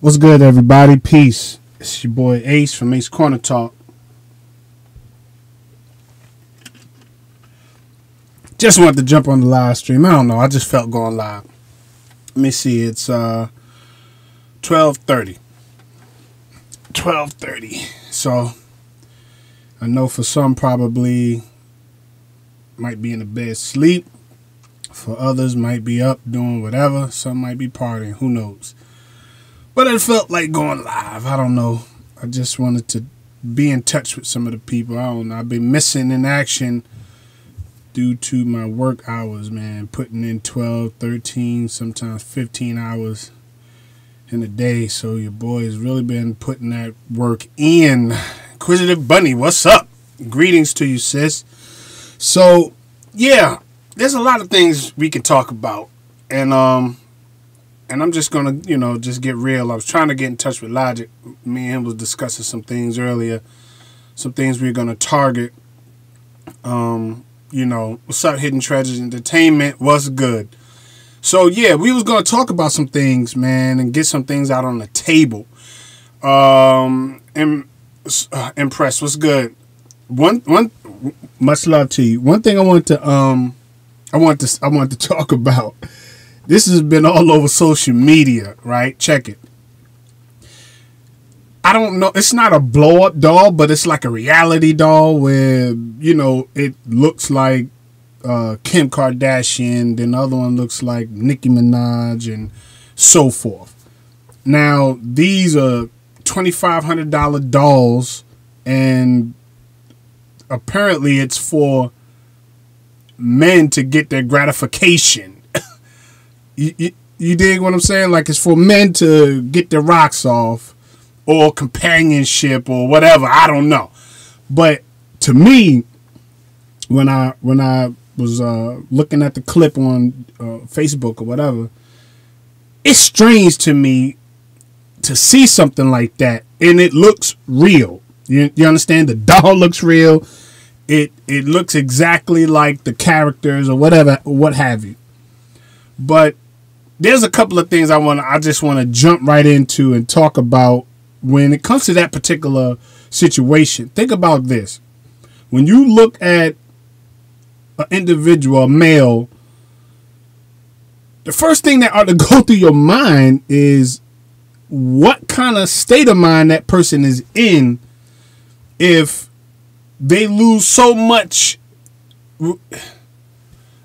What's good, everybody? Peace. It's your boy Ace from Ace Corner Talk. Just wanted to jump on the live stream. I don't know. I just felt going live. Let me see. It's 12:30. 12:30. So I know for some probably might be in the bed sleep. For others might be up doing whatever. Some might be partying. Who knows? But it felt like going live. I don't know. I just wanted to be in touch with some of the people. I don't know. I've been missing in action due to my work hours, man. Putting in 12, 13, sometimes 15 hours in a day. So your boy has really been putting that work in. Inquisitive Bunny, what's up? Greetings to you, sis. So, yeah, there's a lot of things we can talk about. And I'm just going to, just get real. I was trying to get in touch with Logic. Me and him was discussing some things earlier. Some things we are going to target. What's up, Hidden Treasures Entertainment? What's good? So, yeah, we was going to talk about some things, man, and get some things out on the table. Impressed. What's good? One, much love to you. One thing I want to talk about. This has been all over social media, right? Check it. I don't know. It's not a blow-up doll, but it's like a reality doll where, it looks like Kim Kardashian. Then the other one looks like Nicki Minaj and so forth. Now, these are $2,500 dolls, and apparently it's for men to get their gratification. You dig what I'm saying? Like, it's for men to get their rocks off or companionship or whatever. I don't know. But to me, when I was looking at the clip on Facebook or whatever, it's strange to me to see something like that, and it looks real. You understand? The doll looks real. It looks exactly like the characters or whatever, what have you. But there's a couple of things I just want to jump right into and talk about when it comes to that particular situation. Think about this. When you look at an individual, a male, the first thing that ought to go through your mind is what kind of state of mind that person is in if they lose so much.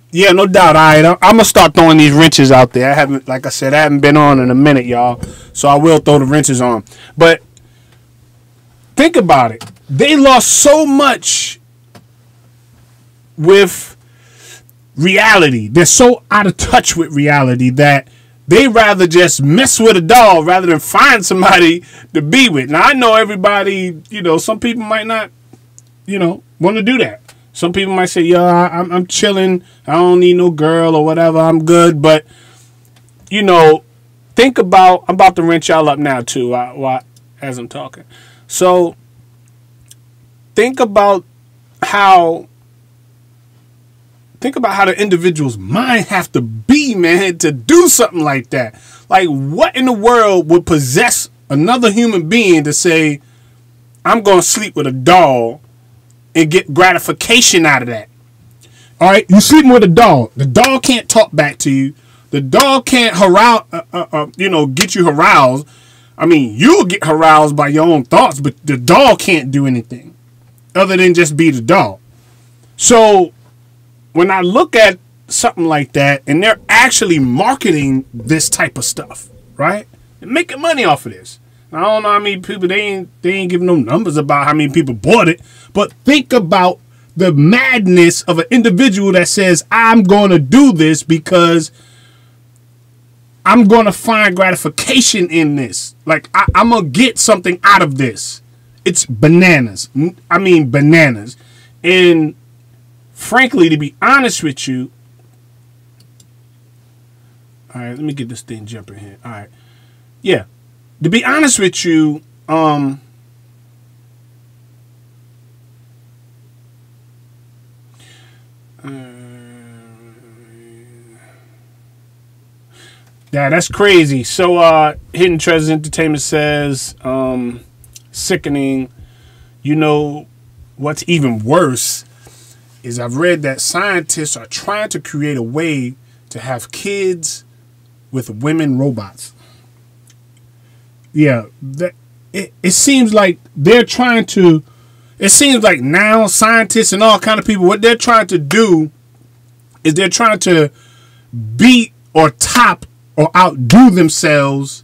Yeah, no doubt. All right, I'm going to start throwing these wrenches out there. Like I said, I haven't been on in a minute, y'all. So I will throw the wrenches on. But think about it. They lost so much with reality. They're so out of touch with reality that they rather just mess with a doll rather than find somebody to be with. Now, I know everybody, some people might not, want to do that. Some people might say, I'm chilling. I don't need no girl or whatever. I'm good. But, think about, I'm about to wrench y'all up now, too, as I'm talking. So, think about how the individual's mind have to be, man, to do something like that. Like, what in the world would possess another human being to say, I'm going to sleep with a doll and get gratification out of that? All right, you sleeping with a doll. The doll can't talk back to you. The doll can't get you aroused. I mean, you'll get aroused by your own thoughts, but the doll can't do anything other than just be the doll. So when I look at something like that, and they're actually marketing this type of stuff, right? They're making money off of this. I don't know how many people, they ain't giving no numbers about how many people bought it, but think about the madness of an individual that says, I'm going to do this because I'm going to find gratification in this. Like, I'm going to get something out of this. It's bananas. I mean, bananas. And frankly, to be honest with you, all right, let me get this thing jumping here. All right. Yeah. To be honest with you, Yeah, that's crazy. So, Hidden Treasures Entertainment says, sickening. You know, what's even worse is I've read that scientists are trying to create a way to have kids with women robots. Yeah, it seems like they're trying to, it seems like now scientists and all kind of people, what they're trying to do is they're trying to beat or top or outdo themselves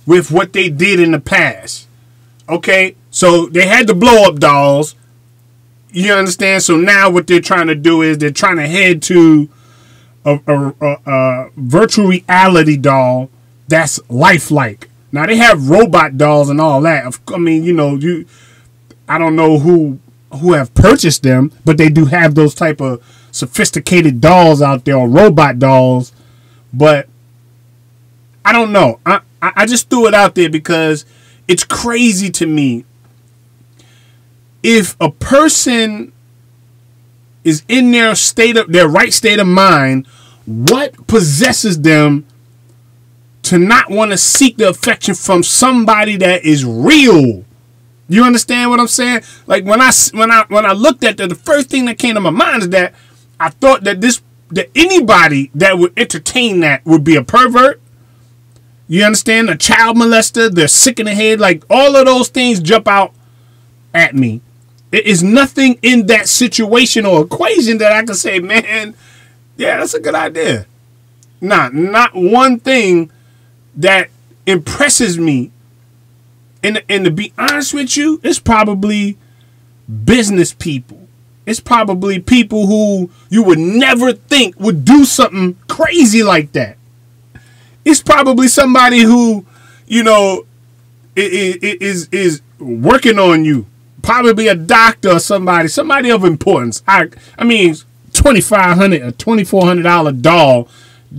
with what they did in the past. Okay, so they had the blow up dolls. You understand? So now what they're trying to do is they're trying to head to a virtual reality doll that's lifelike. Now they have robot dolls and all that. I mean, you know, I don't know who have purchased them, but they do have those type of sophisticated dolls out there, or robot dolls. But I don't know. I just threw it out there because it's crazy to me. If a person is in their right state of mind, what possesses them to not want to seek the affection from somebody that is real? You understand what I'm saying? Like when I looked at that, the first thing that came to my mind is that I thought that anybody that would entertain that would be a pervert. You understand? A child molester, they're sick in the head. Like all of those things jump out at me. It is nothing in that situation or equation that I can say, man, yeah, that's a good idea. Not one thing that impresses me. And to be honest with you, it's probably business people. It's probably people who you would never think would do something crazy like that. It's probably somebody who, you know, is working on you. Probably a doctor or somebody of importance. I mean, $2,500 or $2,400 doll.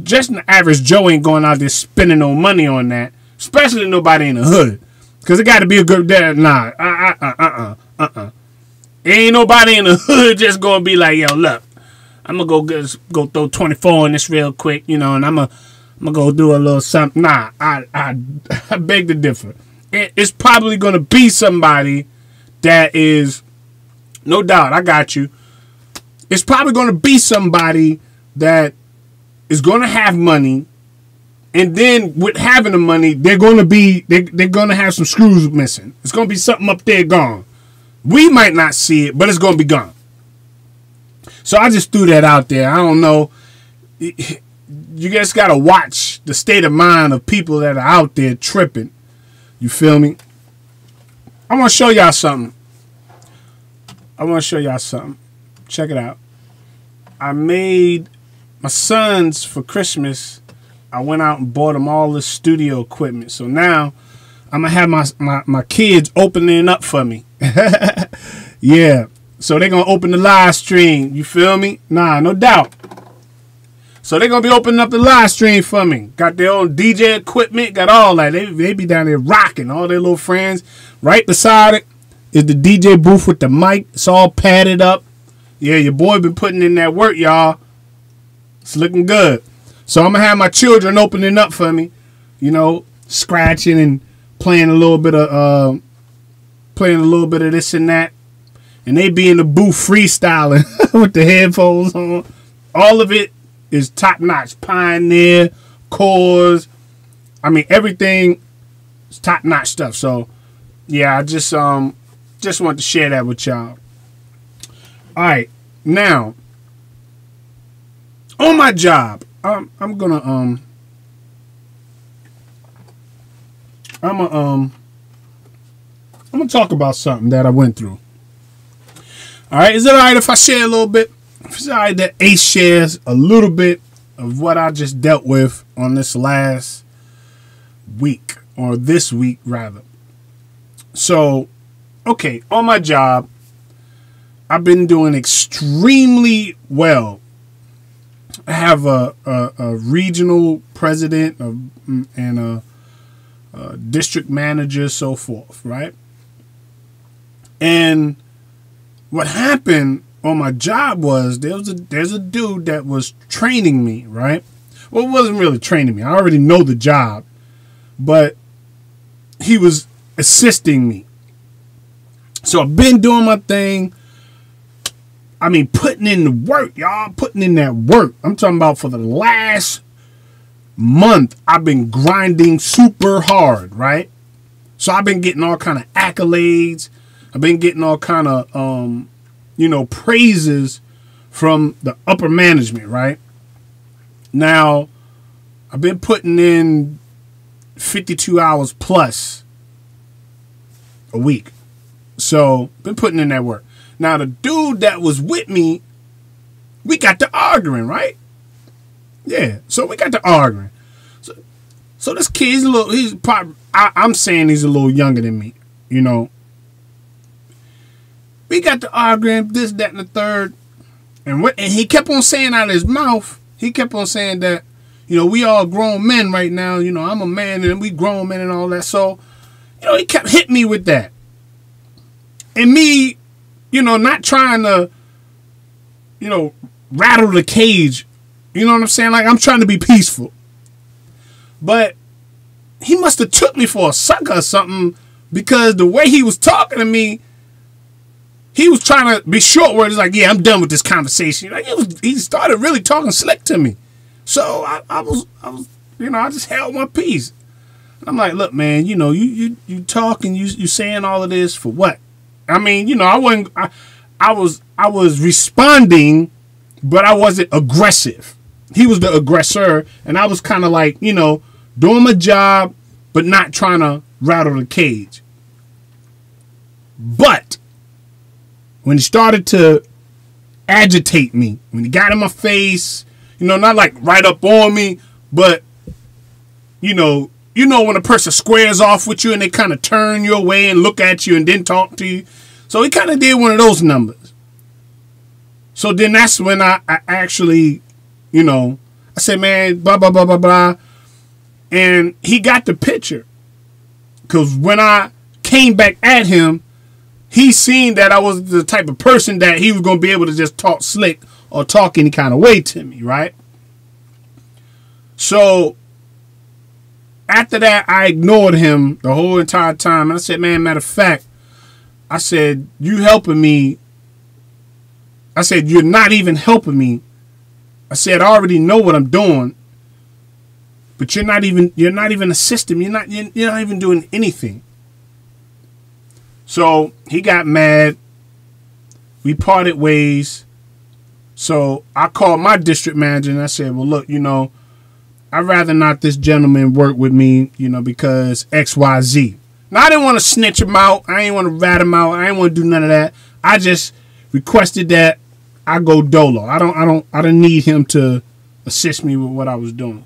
Just an average Joe ain't going out there spending no money on that. Especially nobody in the hood. Because it got to be a good dad. Nah. Ain't nobody in the hood just going to be like, yo, look, I'm going to go throw 24 in this real quick, you know, and I'm going to go do a little something. Nah, I beg to differ. It's probably going to be somebody that is, no doubt, I got you. It's probably going to be somebody that is going to have money, and then with having the money, they're going to have some screws missing. It's going to be something up there gone. We might not see it, but it's going to be gone. So I just threw that out there. I don't know. You just got to watch the state of mind of people that are out there tripping. You feel me? I want to show y'all something. Check it out. I made my sons for Christmas. I went out and bought them all this studio equipment. So now I'm going to have my kids opening up for me. Yeah. So they're going to open the live stream. You feel me? Nah, no doubt. So they're going to be opening up the live stream for me. Got their own DJ equipment. Got all that. They be down there rocking. All their little friends. Right beside it is the DJ booth with the mic. It's all padded up. Yeah, your boy been putting in that work, y'all. It's looking good. So I'm going to have my children opening up for me. You know, scratching and playing a little bit of this and that. And they be in the booth freestyling with the headphones on. All of it is top notch. Pioneer, Cores. I mean, everything is top notch stuff. So, yeah, I just want to share that with y'all. All right, now on my job, I'm gonna talk about something that I went through. All right, is it all right if I share a little bit? If it's all right that Ace shares a little bit of what I just dealt with on this last week, or this week rather. So, okay, on my job, I've been doing extremely well. I have a regional president and a district manager, so forth, right? And what happened on my job was there's a dude that was training me, right? Well, it wasn't really training me. I already know the job, but he was assisting me. So I've been doing my thing. I mean, putting in the work, y'all. Putting in that work. I'm talking about for the last month, I've been grinding super hard, right? So I've been getting all kind of accolades. I've been getting all kind of, praises from the upper management, right? Now, I've been putting in 52 hours plus a week. So, been putting in that work. Now, the dude that was with me, we got to arguing, right? Yeah, so we got to arguing. So this kid, I'm saying he's a little younger than me, you know. We got to arguing, this, that, and the third. And he kept on saying out of his mouth, he kept on saying that, we all grown men right now. I'm a man and we grown men and all that. So, he kept hitting me with that. And me, not trying to, rattle the cage. You know what I'm saying? Like, I'm trying to be peaceful. But he must have took me for a sucker or something, because the way he was talking to me, he was trying to be short words, like, yeah, I'm done with this conversation. Like, he started really talking slick to me. So I was, I just held my peace. I'm like, look, man, you talking, you saying all of this for what? I mean, I was responding, but I wasn't aggressive. He was the aggressor, and I was kind of like, doing my job, but not trying to rattle the cage. But when he started to agitate me, when he got in my face, not like right up on me, but, when a person squares off with you and they kind of turn your way and look at you and then talk to you. So he kind of did one of those numbers. So then that's when I actually, I said, man, blah, blah, blah, blah, blah. And he got the picture. Because when I came back at him, he seen that I was the type of person that he was going to be able to just talk slick or talk any kind of way to me, right? So after that, I ignored him the whole entire time. And I said, man, matter of fact, I said, you helping me. I said, you're not even helping me. I said, I already know what I'm doing, but you're not even assisting me. You're not even doing anything. So he got mad. We parted ways. So I called my district manager and I said, well, look, I'd rather not this gentleman work with me, because XYZ. Now, I didn't want to snitch him out. I didn't want to rat him out. I didn't want to do none of that. I just requested that I go dolo. I don't need him to assist me with what I was doing.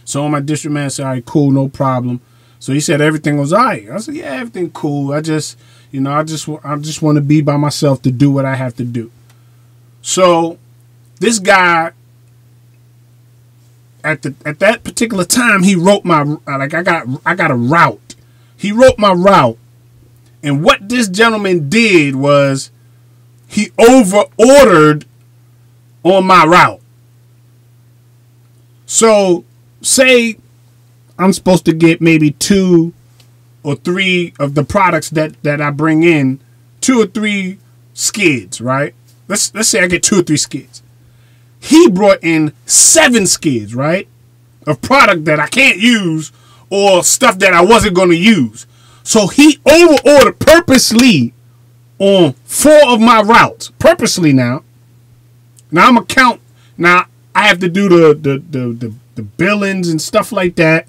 So my district manager said, all right, cool, no problem. So he said everything was all right. I said, yeah, everything cool. I just want to be by myself to do what I have to do. So this guy, at that particular time, he wrote my, I got a route. He wrote my route. And what this gentleman did was he over-ordered on my route. So say I'm supposed to get maybe 2 or 3 of the products that I bring in, 2 or 3 skids, right? Let's say I get 2 or 3 skids. He brought in 7 skids, right? Of product that I can't use or stuff that I wasn't going to use. So he over-ordered purposely on 4 of my routes. Purposely now. Now I'm going to count. Now I have to do the billings and stuff like that.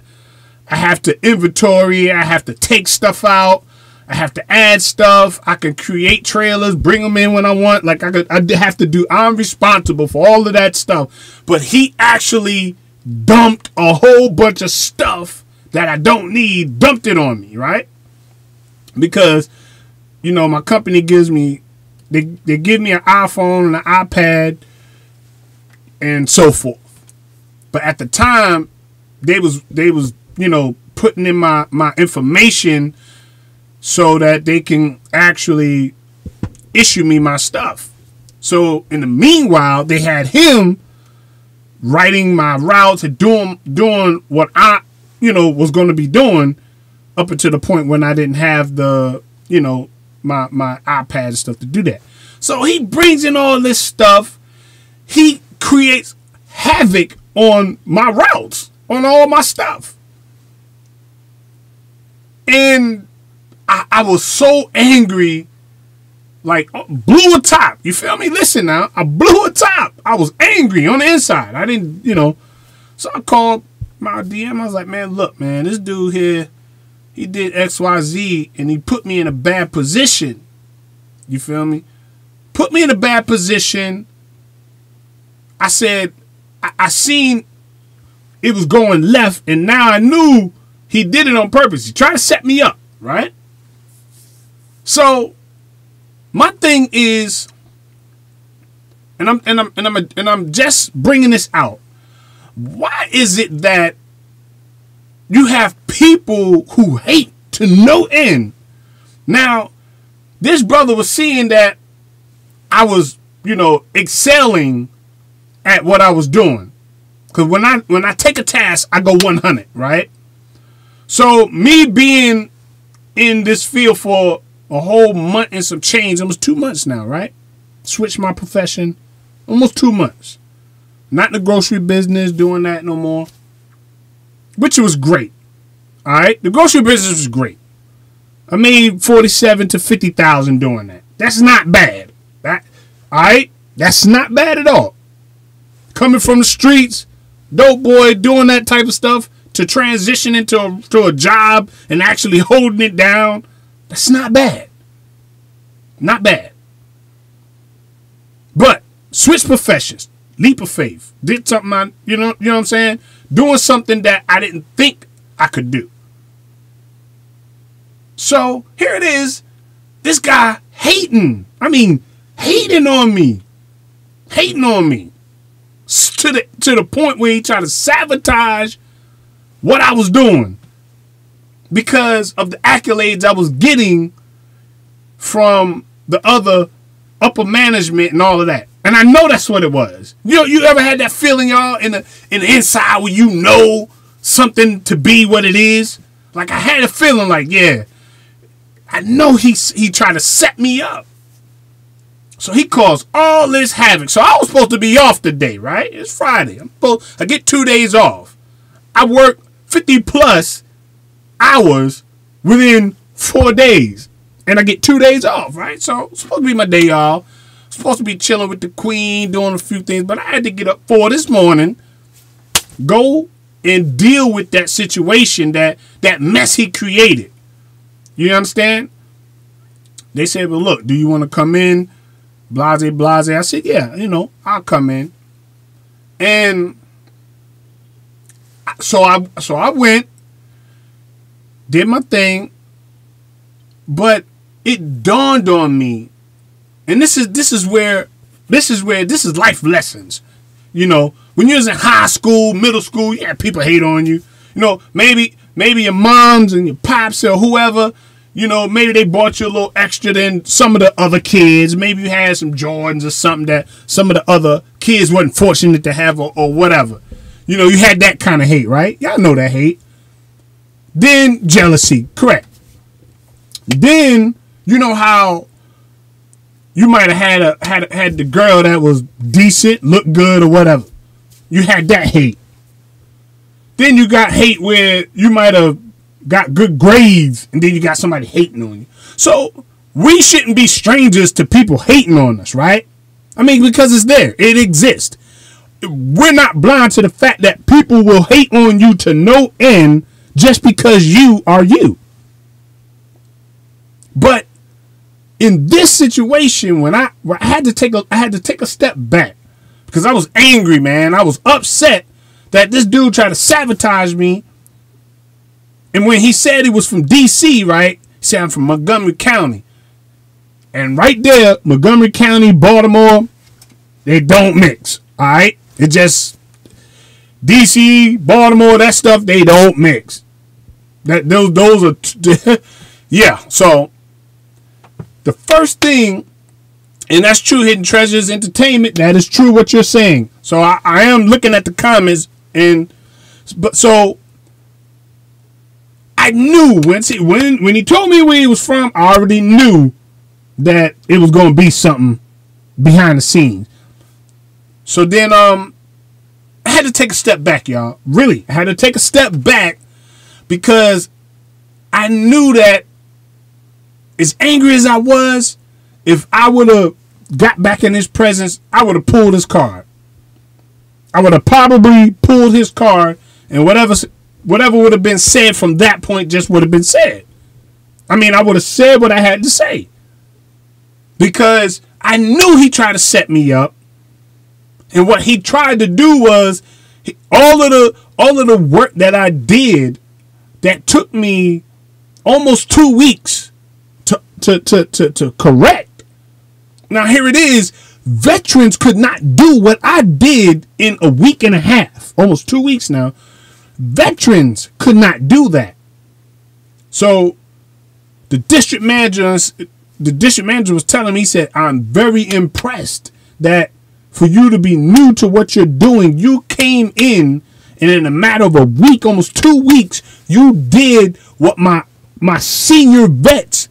I have to inventory. I have to take stuff out. I have to add stuff. I can create trailers, bring them in when I want. Like I'm responsible for all of that stuff. But he actually dumped a whole bunch of stuff that I don't need, dumped it on me, right? Because, my company gives me, they give me an iPhone and an iPad and so forth. But at the time, they was putting in my information so that they can actually issue me my stuff. So in the meanwhile, they had him writing my routes and doing what I, was going to be doing up until the point when I didn't have the, my iPad and stuff to do that. So he brings in all this stuff. He creates havoc on my routes, on all my stuff. And I was so angry, like blew a top. You feel me? Listen now, I blew a top. I was angry on the inside. I didn't, So I called my DM. I was like, man, look, man, this dude here, he did XYZ and he put me in a bad position. You feel me? Put me in a bad position. I said, I seen it was going left, and now I knew he did it on purpose. He tried to set me up, right? So my thing is, and I'm just bringing this out. Why is it that you have people who hate to no end? Now, this brother was seeing that I was, excelling at what I was doing. Because when I take a task, I go 100, right? So me being in this field for a whole month and some change, almost 2 months now, right? Switched my profession, almost 2 months. Not in the grocery business, doing that no more. Which was great. All right? The grocery business was great. I made 47 to 50,000 doing that. That's not bad. All right? That's not bad at all. Coming from the streets, dope boy, doing that type of stuff, to transition into a job and actually holding it down, that's not bad. Not bad. But switch professions, leap of faith, did something you know what I'm saying? Doing something that I didn't think I could do. So here it is, this guy hating. I mean, hating on me. Hating on me. To the point where he tried to sabotage what I was doing because of the accolades I was getting from the other upper management and all of that. And I know that's what it was. You ever had that feeling, y'all, in the inside where you know something to be what it is? Like I had a feeling like, yeah, I know he tried to set me up. So he caused all this havoc. So I was supposed to be off today, right? It's Friday. I get 2 days off. I work 50 plus hours within 4 days. And I get 2 days off, right? So it's supposed to be my day off. Supposed to be chilling with the queen, doing a few things. But I had to get up 4 this morning, go and deal with that situation, that mess he created. You understand? They said, well, look, do you want to come in? Blase, blase. I said, yeah, I'll come in. And so I went, did my thing, but it dawned on me, and this is life lessons. When you was in high school, middle school, yeah, people hate on you. Maybe your moms and your pops or whoever, maybe they bought you a little extra than some of the other kids. Maybe you had some Jordans or something that some of the other kids wasn't fortunate to have or whatever. You had that kind of hate, right? Y'all know that hate. Then jealousy, correct. Then you know how you might have had the girl that was decent, looked good or whatever. You had that hate. Then you got hate where you might have got good grades and then you got somebody hating on you. So we shouldn't be strangers to people hating on us, right? I mean, because it's there. It exists. We're not blind to the fact that people will hate on you to no end just because you are you. But in this situation, when I had to take a step back because I was angry, man. I was upset that this dude tried to sabotage me. And when he said he was from DC, right? He said I'm from Montgomery County. And right there, Montgomery County, Baltimore, they don't mix. All right? It just DC, Baltimore, that stuff, they don't mix. Those are yeah. So the first thing And that's true, Hidden Treasures Entertainment. That is true what you're saying. So I am looking at the comments, so I knew when he told me where he was from, I already knew that it was going to be something behind the scenes. So then I had to take a step back, y'all. Really, I had to take a step back because I knew that as angry as I was, if I would have got back in his presence, I would have pulled his card. I would have probably pulled his card, and whatever would have been said from that point just would have been said. I mean, I would have said what I had to say. Because I knew he tried to set me up. And what he tried to do was all of the work that I did that took me almost 2 weeks to correct. Now here it is. Veterans could not do what I did in a week and a half. Almost 2 weeks now. Veterans could not do that. So the district manager was telling me, he said, I'm very impressed that for you to be new to what you're doing, you came in and in a matter of a week, almost 2 weeks, you did what my senior vets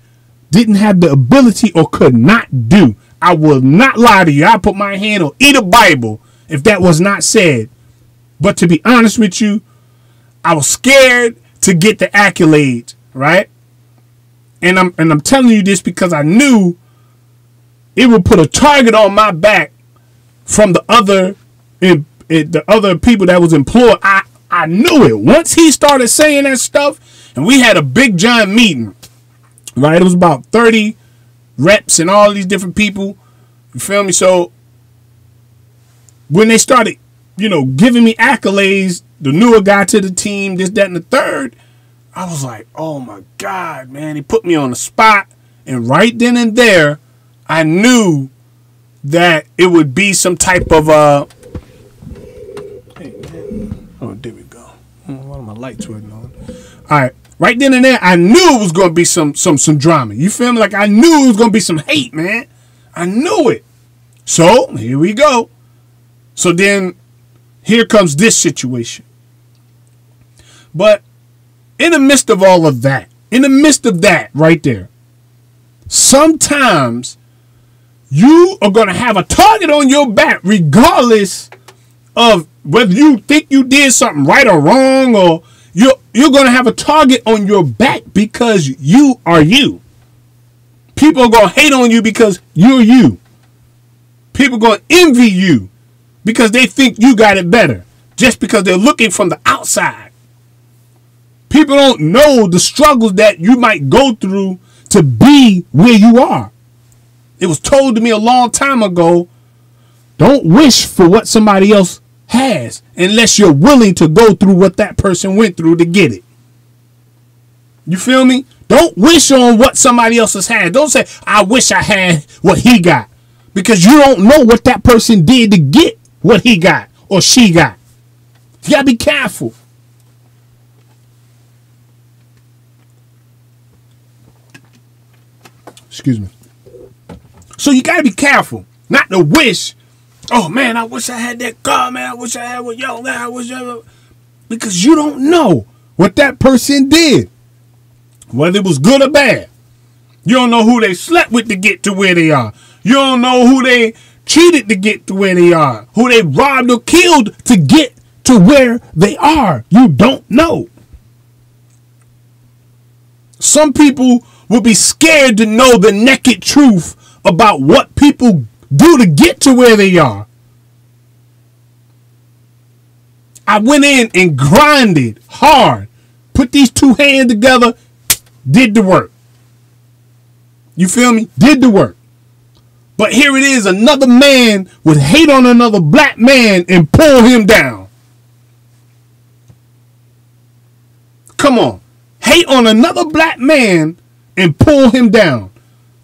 didn't have the ability or could not do. I will not lie to you. I put my hand on either Bible if that was not said. But to be honest with you, I was scared to get the accolades, right? And I'm telling you this because I knew it would put a target on my back from the other people that was employed. I knew it. Once he started saying that stuff, and we had a big giant meeting, right? It was about 30 reps and all these different people. You feel me? So when they started, giving me accolades, the newer guy to the team, this, that, and the third, I was like, oh my God, man. He put me on the spot. And right then and there, I knew that it would be some type of hey, man. Oh, there we go. One of my lights wasn't on. All right. Right then and there, I knew it was going to be some drama. You feel me? Like I knew it was going to be some hate, man. I knew it. So here we go. So then here comes this situation. But in the midst of all of that, right there, sometimes you are going to have a target on your back regardless of whether you think you did something right or wrong, or you're going to have a target on your back because you are you. People are going to hate on you because you're you. People are going to envy you because they think you got it better just because they're looking from the outside. People don't know the struggles that you might go through to be where you are. It was told to me a long time ago, don't wish for what somebody else has unless you're willing to go through what that person went through to get it. You feel me? Don't wish on what somebody else has had. Don't say, I wish I had what he got. Because you don't know what that person did to get what he got or she got. You gotta be careful. Excuse me. So you gotta be careful not to wish, oh man, I wish I had that car, man. I wish I had what y'all got. I wish I, because you don't know what that person did, whether it was good or bad. You don't know who they slept with to get to where they are. You don't know who they cheated to get to where they are, who they robbed or killed to get to where they are. You don't know. Some people will be scared to know the naked truth about what people do to get to where they are. I went in and grinded hard, put these two hands together, did the work. You feel me? Did the work. But here it is, another man would hate on another black man and pull him down. Come on. Hate on another black man and pull him down.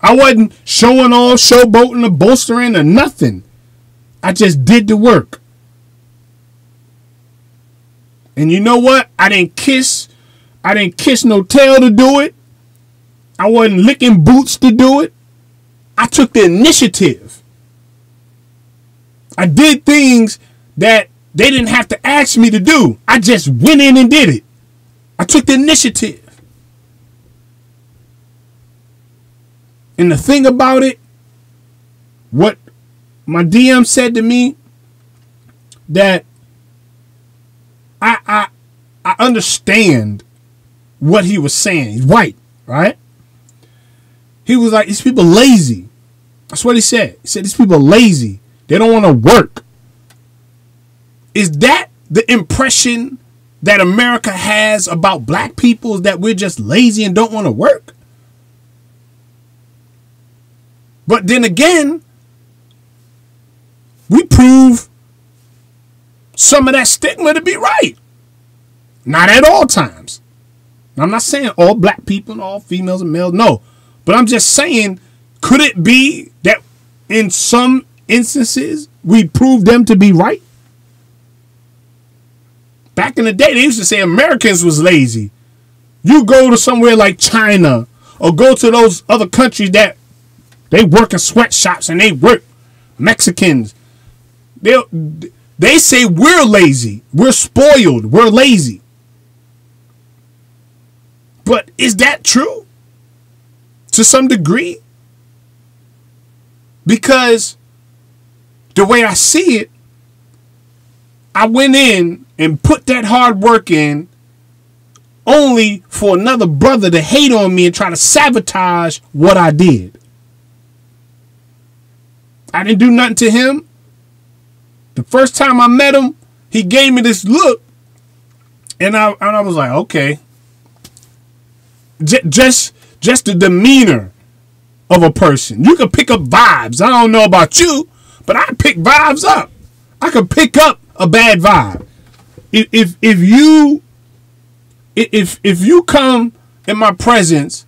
I wasn't showing off, showboating, or bolstering, or nothing. I just did the work. And you know what? I didn't kiss no tail to do it. I wasn't licking boots to do it. I took the initiative. I did things that they didn't have to ask me to do. I just went in and did it. I took the initiative. And the thing about it, what my DM said to me, that I understand what he was saying. He's white, right? He was like, these people lazy. That's what he said. He said, these people are lazy. They don't want to work. Is that the impression that America has about black people, is that we're just lazy and don't want to work? But then again, we prove some of that stigma to be right. Not at all times. I'm not saying all black people and all females and males, no. But I'm just saying, could it be that in some instances we prove them to be right? Back in the day, they used to say Americans was lazy. You go to somewhere like China or go to those other countries that they work in sweatshops and they work. Mexicans, they say we're lazy. We're spoiled. We're lazy. But is that true? To some degree? Because the way I see it, I went in and put that hard work in only for another brother to hate on me and try to sabotage what I did. I didn't do nothing to him. The first time I met him, he gave me this look, and I was like, okay. Just the demeanor of a person. You can pick up vibes. I don't know about you, but I pick vibes up. I can pick up a bad vibe. If you come in my presence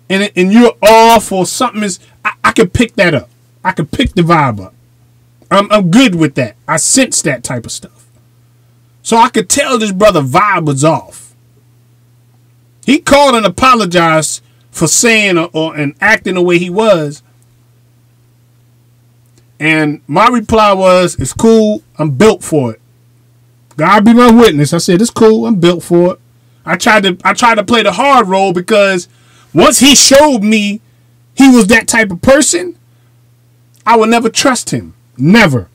and you're off or something is, I can pick that up. I can pick the vibe up. I'm good with that. I sense that type of stuff. So I could tell this brother vibe was off. He called and apologized for saying and acting the way he was. And my reply was, it's cool. I'm built for it. God be my witness. I said, it's cool. I'm built for it. I tried to play the hard role because once he showed me he was that type of person, I would never trust him. Never.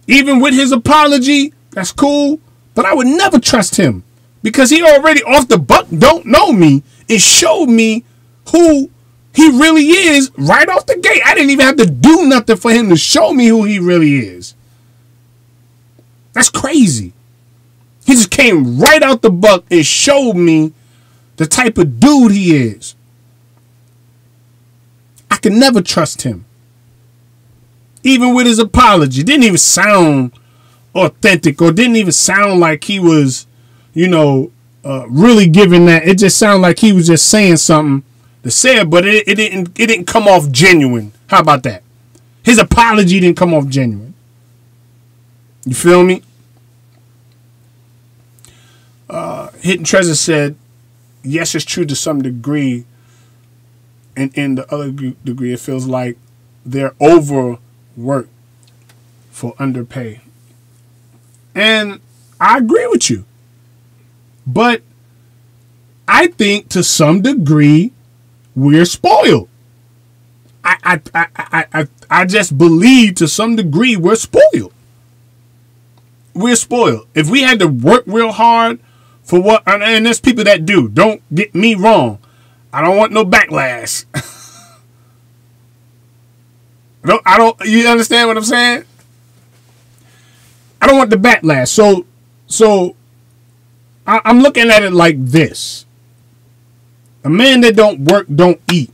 Even with his apology, that's cool, but I would never trust him because he already off the buck don't know me. It showed me who he really is right off the gate. I didn't even have to do nothing for him to show me who he really is. That's crazy. He just came right out the buck and showed me the type of dude he is. I can never trust him. Even with his apology, didn't even sound authentic or didn't even sound like he was, really giving that. It just sounded like he was just saying something to say it, but it didn't come off genuine. How about that? His apology didn't come off genuine. You feel me? Hidden Treasure said, yes, it's true to some degree. And in the other degree, it feels like they're overworked for underpay. And I agree with you. But I think to some degree, we're spoiled. I just believe to some degree we're spoiled. We're spoiled. If we had to work real hard for what, and there's people that do. Don't get me wrong. I don't want no backlash. You understand what I'm saying? I don't want the backlash. So I'm looking at it like this. A man that don't work, don't eat.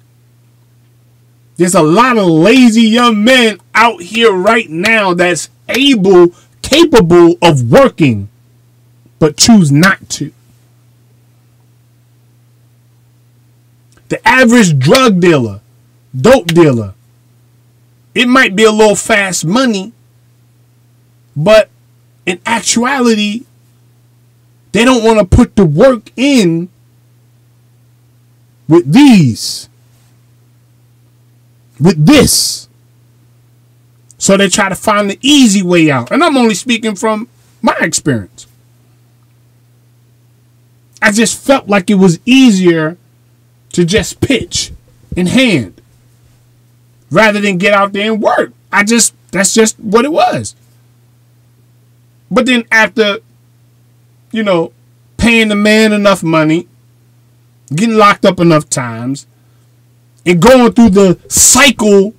There's a lot of lazy young men out here right now that's capable of working, but choose not to. The average drug dealer, dope dealer, it might be a little fast money, but in actuality, they don't want to put the work in with these. With this. So they try to find the easy way out. And I'm only speaking from my experience. I just felt like it was easier to just pitch in hand rather than get out there and work. That's just what it was. But then after, paying the man enough money, getting locked up enough times, and going through the cycle,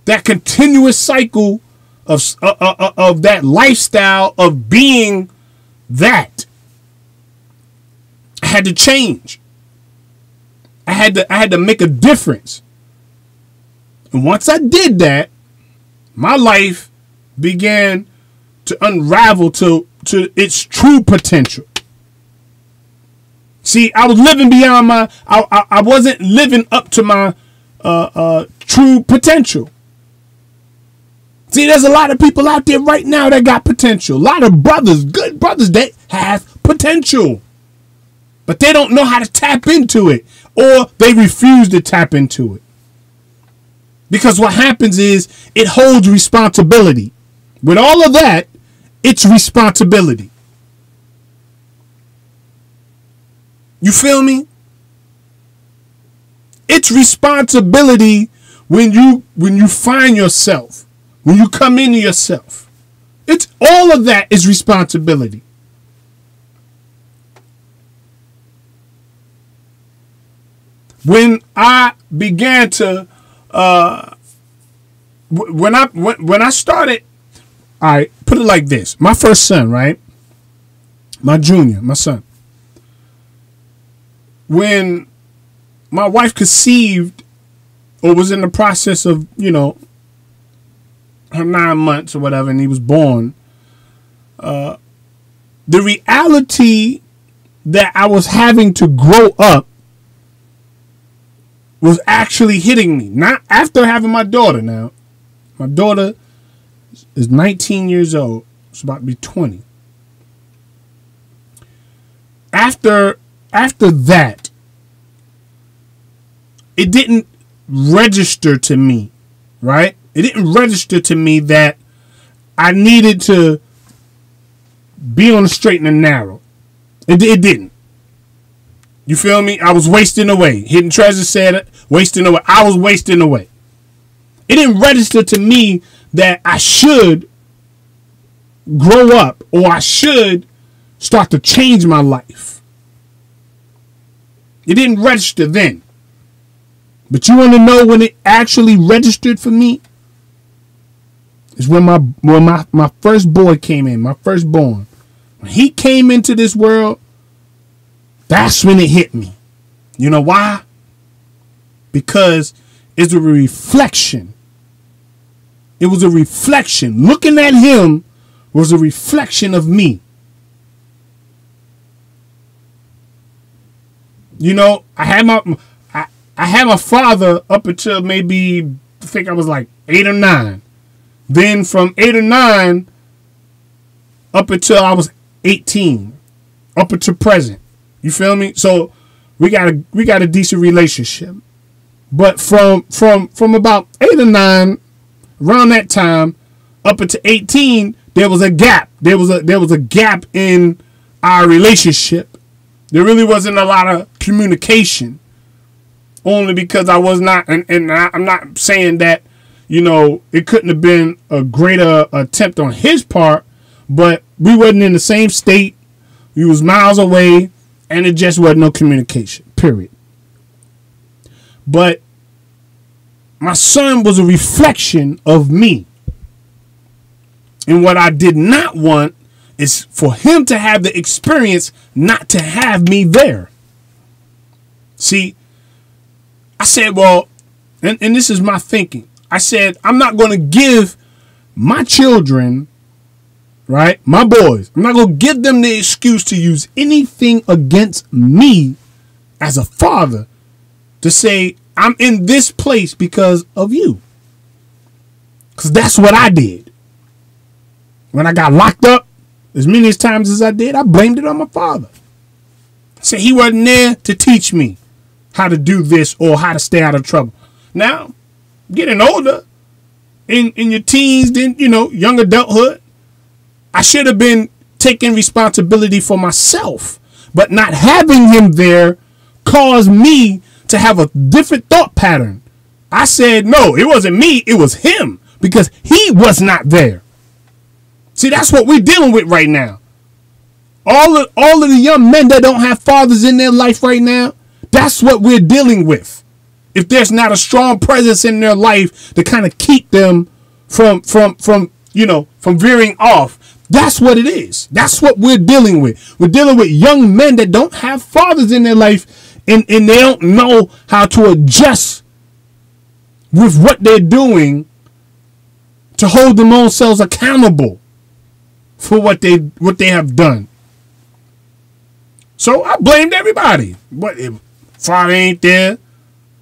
that continuous cycle of that lifestyle of being that, I had to change. I had to make a difference. And once I did that, my life began to unravel to its true potential. See, I was living beyond I wasn't living up to my true potential. See, there's a lot of people out there right now that got potential. A lot of brothers, good brothers, that have potential. But they don't know how to tap into it, or they refuse to tap into it. Because what happens is it holds responsibility. With all of that, it's responsibility. You feel me? It's responsibility when you find yourself, when you come into yourself. It's all of that is responsibility. When I began to when I started, all right, put it like this. My first son, right? My son. When my wife conceived or was in the process of, her 9 months or whatever, and he was born, the reality that I was having to grow up was actually hitting me. Not after having my daughter now. My daughter is 19 years old. It's about to be 20. After that, it didn't register to me, right? It didn't register to me that I needed to be on the straight and the narrow. It didn't. You feel me? I was wasting away. Hidden Treasure said it. Wasting away. I was wasting away. It didn't register to me that I should grow up or I should start to change my life. It didn't register then. But you want to know when it actually registered for me? Is when my first boy came in, my firstborn. When he came into this world, that's when it hit me. You know why? Because it's a reflection. It was a reflection. Looking at him was a reflection of me. I had my father up until maybe, I think I was like 8 or 9. Then from 8 or 9 up until I was 18, up until present. You feel me? So we got a decent relationship. But from about 8 or 9, around that time, up until 18, there was a gap. There was a gap in our relationship. There really wasn't a lot of communication. Only because I was not, and I'm not saying that, it couldn't have been a greater attempt on his part, but we wasn't in the same state. We was miles away, and it just wasn't no communication, period. But my son was a reflection of me. And what I did not want is for him to have the experience not to have me there. See, I said, well, and this is my thinking. I said, I'm not going to give my children, right, my boys, I'm not going to give them the excuse to use anything against me as a father to say, I'm in this place because of you. Because that's what I did. When I got locked up, as many times as I did, I blamed it on my father. I said he wasn't there to teach me how to do this or how to stay out of trouble. Now, getting older, in your teens, then, young adulthood. I should have been taking responsibility for myself. But not having him there caused me to have a different thought pattern. I said, no, it wasn't me, it was him, because he was not there. See, that's what we're dealing with right now. All of the young men that don't have fathers in their life right now, that's what we're dealing with. If there's not a strong presence in their life to kind of keep them from veering off, that's what it is. That's what we're dealing with. We're dealing with young men that don't have fathers in their life, and they don't know how to adjust with what they're doing to hold them own selves accountable for what they have done. So I blamed everybody. What if father ain't there?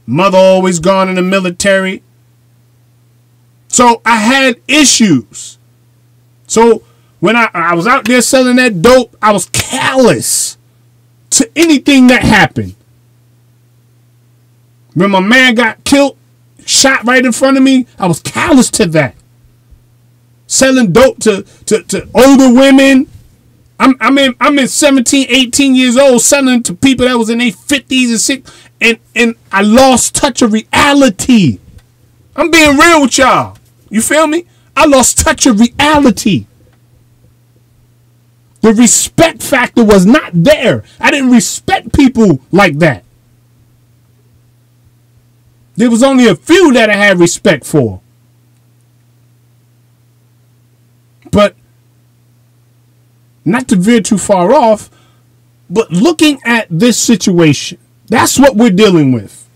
Mother always gone in the military. So I had issues. So when I was out there selling that dope, I was callous to anything that happened. When my man got killed, shot right in front of me, I was callous to that. Selling dope to older women. I'm in 17, 18 years old, selling to people that was in their 50s and 60s, and I lost touch of reality. I'm being real with y'all. You feel me? I lost touch of reality. The respect factor was not there. I didn't respect people like that. There was only a few that I had respect for. But not to veer too far off, but looking at this situation, that's what we're dealing with.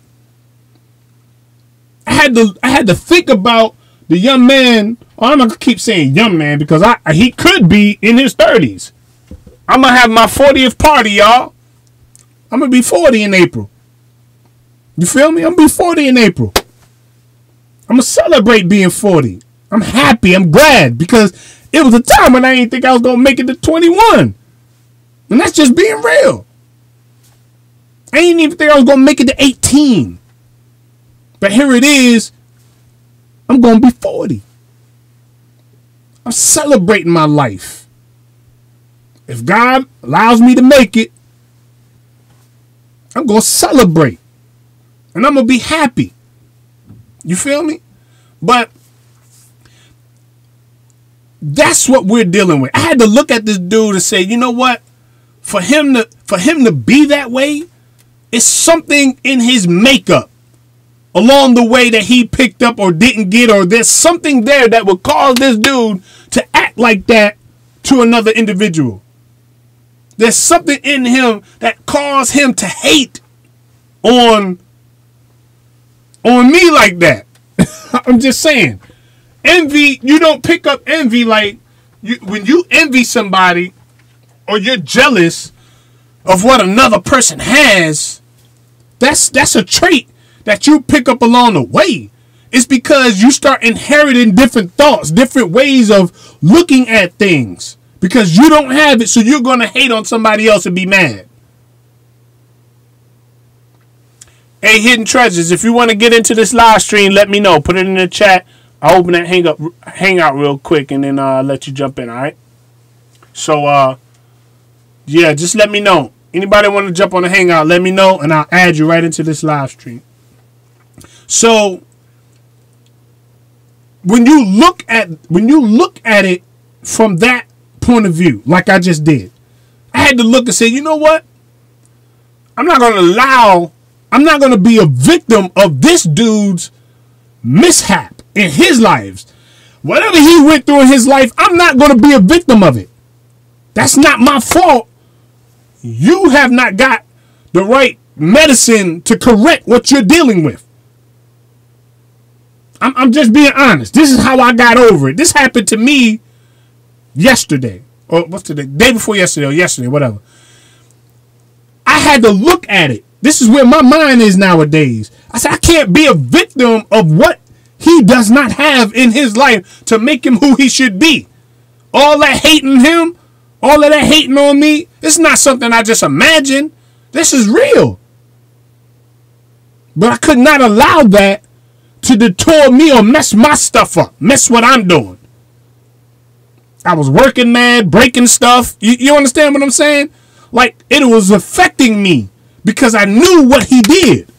I had to think about the young man. I'm not gonna keep saying young man because he could be in his 30s. I'm gonna have my 40th party, y'all. I'm gonna be 40 in April. You feel me? I'm gonna be 40 in April. I'm gonna celebrate being 40. I'm happy. I'm glad because it was a time when I didn't think I was gonna make it to 21, and that's just being real. I didn't even think I was gonna make it to 18, but here it is. I'm gonna be 40. I'm celebrating my life. If God allows me to make it, I'm going to celebrate. And I'm going to be happy. You feel me? But that's what we're dealing with. I had to look at this dude and say, you know what? For him to be that way, it's something in his makeup along the way that he picked up or didn't get, or there's something there that would cause this dude to act like that to another individual. There's something in him that caused him to hate on me like that. I'm just saying. Envy, you don't pick up envy like when you envy somebody or you're jealous of what another person has. That's a trait that you pick up along the way. It's because you start inheriting different thoughts, different ways of looking at things. Because you don't have it, so you're going to hate on somebody else and be mad. Hey, Hidden Treasures, if you want to get into this live stream, let me know. Put it in the chat. I'll open that hangout real quick, and then I'll let you jump in, all right? So, yeah, just let me know. Anybody want to jump on the hangout, let me know, and I'll add you right into this live stream. So, when you look at it from that point of view, like I just did, I had to look and say, you know what? I'm not going to be a victim of this dude's mishap in his life. Whatever he went through in his life, I'm not going to be a victim of it. That's not my fault. You have not got the right medicine to correct what you're dealing with. I'm just being honest. This is how I got over it. This happened to me yesterday, or what's today? Day before yesterday, or yesterday, whatever. I had to look at it. This is where my mind is nowadays. I said, I can't be a victim of what he does not have in his life to make him who he should be. All that hating him, all of that hating on me, it's not something I just imagine. This is real. But I could not allow that to detour me or mess my stuff up, mess what I'm doing. I was working mad, breaking stuff. You understand what I'm saying? Like, it was affecting me because I knew what he did.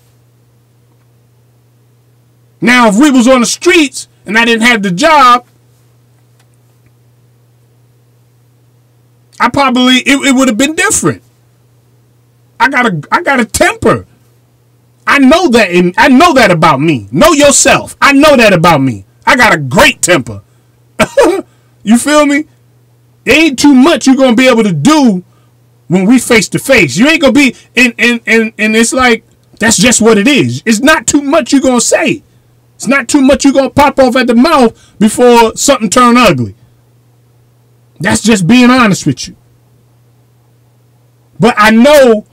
Now, if we was on the streets and I didn't have the job, I probably, it would have been different. I got a temper. I know that, and I know that about me. Know yourself. I know that about me. I got a great temper. You feel me? There ain't too much you're gonna be able to do when we face to face. You ain't gonna be and it's like, that's just what it is. It's not too much you're gonna say. It's not too much you're gonna pop off at the mouth before something turn ugly. That's just being honest with you. But I know,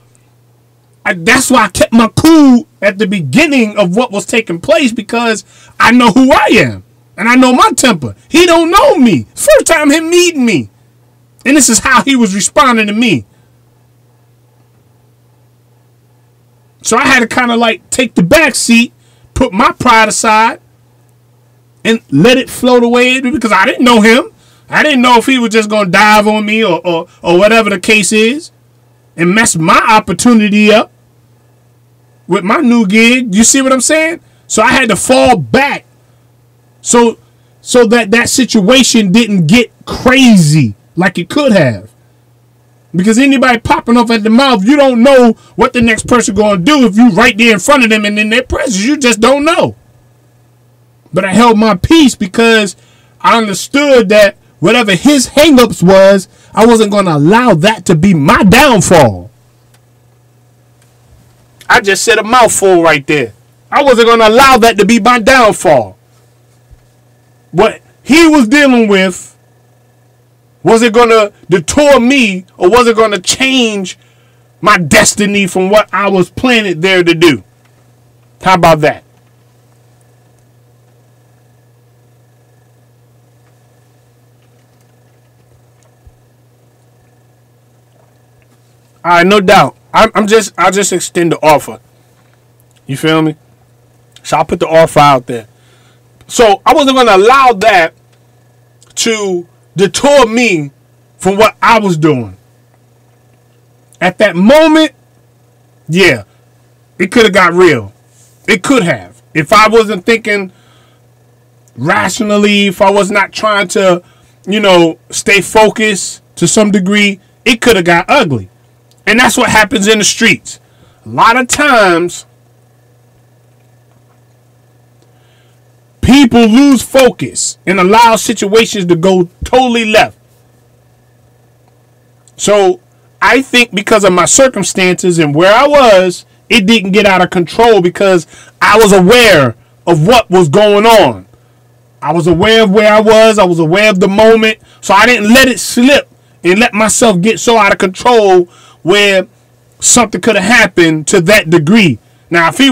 that's why I kept my cool at the beginning of what was taking place, because I know who I am. And I know my temper. He don't know me. First time him meeting me. And this is how he was responding to me. So I had to kind of like take the back seat, put my pride aside, and let it float away, because I didn't know him. I didn't know if he was just going to dive on me or whatever the case is and mess my opportunity up with my new gig. You see what I'm saying? So I had to fall back so that situation didn't get crazy like it could have. Because anybody popping off at the mouth, you don't know what the next person going to do if you right there in front of them and in their presence. You just don't know. But I held my peace because I understood that whatever his hangups was, I wasn't going to allow that to be my downfall. I just said a mouthful right there. I wasn't going to allow that to be my downfall. What he was dealing with, was it going to detour me, or was it going to change my destiny from what I was planted there to do? How about that? All right, no doubt. I'll just extend the offer. You feel me? So I'll put the offer out there. So I wasn't going to allow that to detour me from what I was doing. At that moment, yeah, it could have got real. It could have. If I wasn't thinking rationally, if I was not trying to, stay focused to some degree, it could have got ugly. And that's what happens in the streets. A lot of times, people lose focus and allow situations to go totally left. So I think because of my circumstances and where I was, it didn't get out of control because I was aware of what was going on. I was aware of where I was. I was aware of the moment. So I didn't let it slip and let myself get so out of control where something could have happened to that degree. Now, if he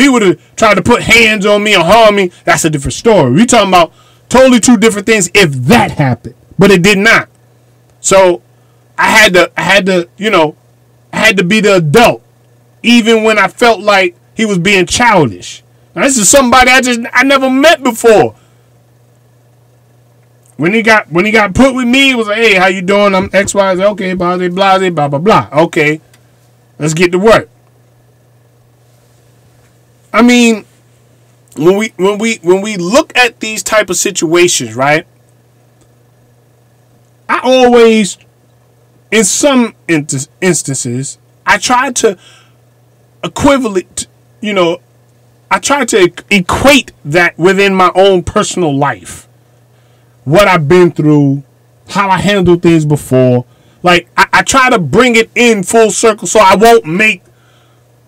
would have tried to put hands on me or harm me, that's a different story. We're talking about totally two different things if that happened, but it did not. So I had to be the adult, even when I felt like he was being childish. Now, this is somebody I never met before. When he got put with me, it was like, hey, how you doing? I'm X, Y, Z. Okay, blah, blah, blah, blah, blah, blah. Okay, let's get to work. I mean, when we look at these type of situations, right? I always, in some instances, I try to I try to equate that within my own personal life. What I've been through, how I handled things before. Like, I try to bring it in full circle so I won't make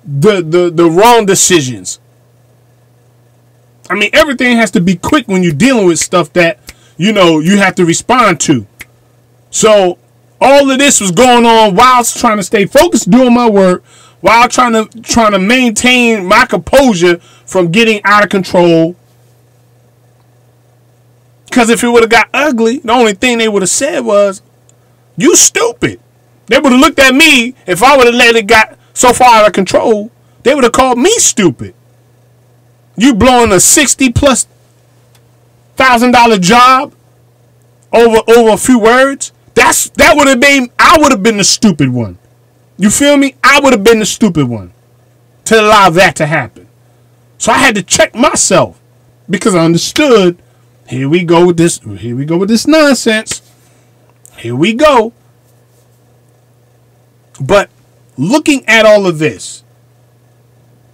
the wrong decisions. I mean, everything has to be quick when you're dealing with stuff that, you have to respond to. So, all of this was going on while I was trying to stay focused doing my work, while trying to maintain my composure from getting out of control. Because if it would have got ugly, the only thing they would have said was, you stupid. They would have looked at me. If I would have let it got so far out of control, they would have called me stupid. You blowing a $60,000+ job over a few words. That would have been, I would have been the stupid one. You feel me? I would have been the stupid one to allow that to happen. So I had to check myself because I understood. Here we go with this. Here we go with this nonsense. Here we go. But looking at all of this,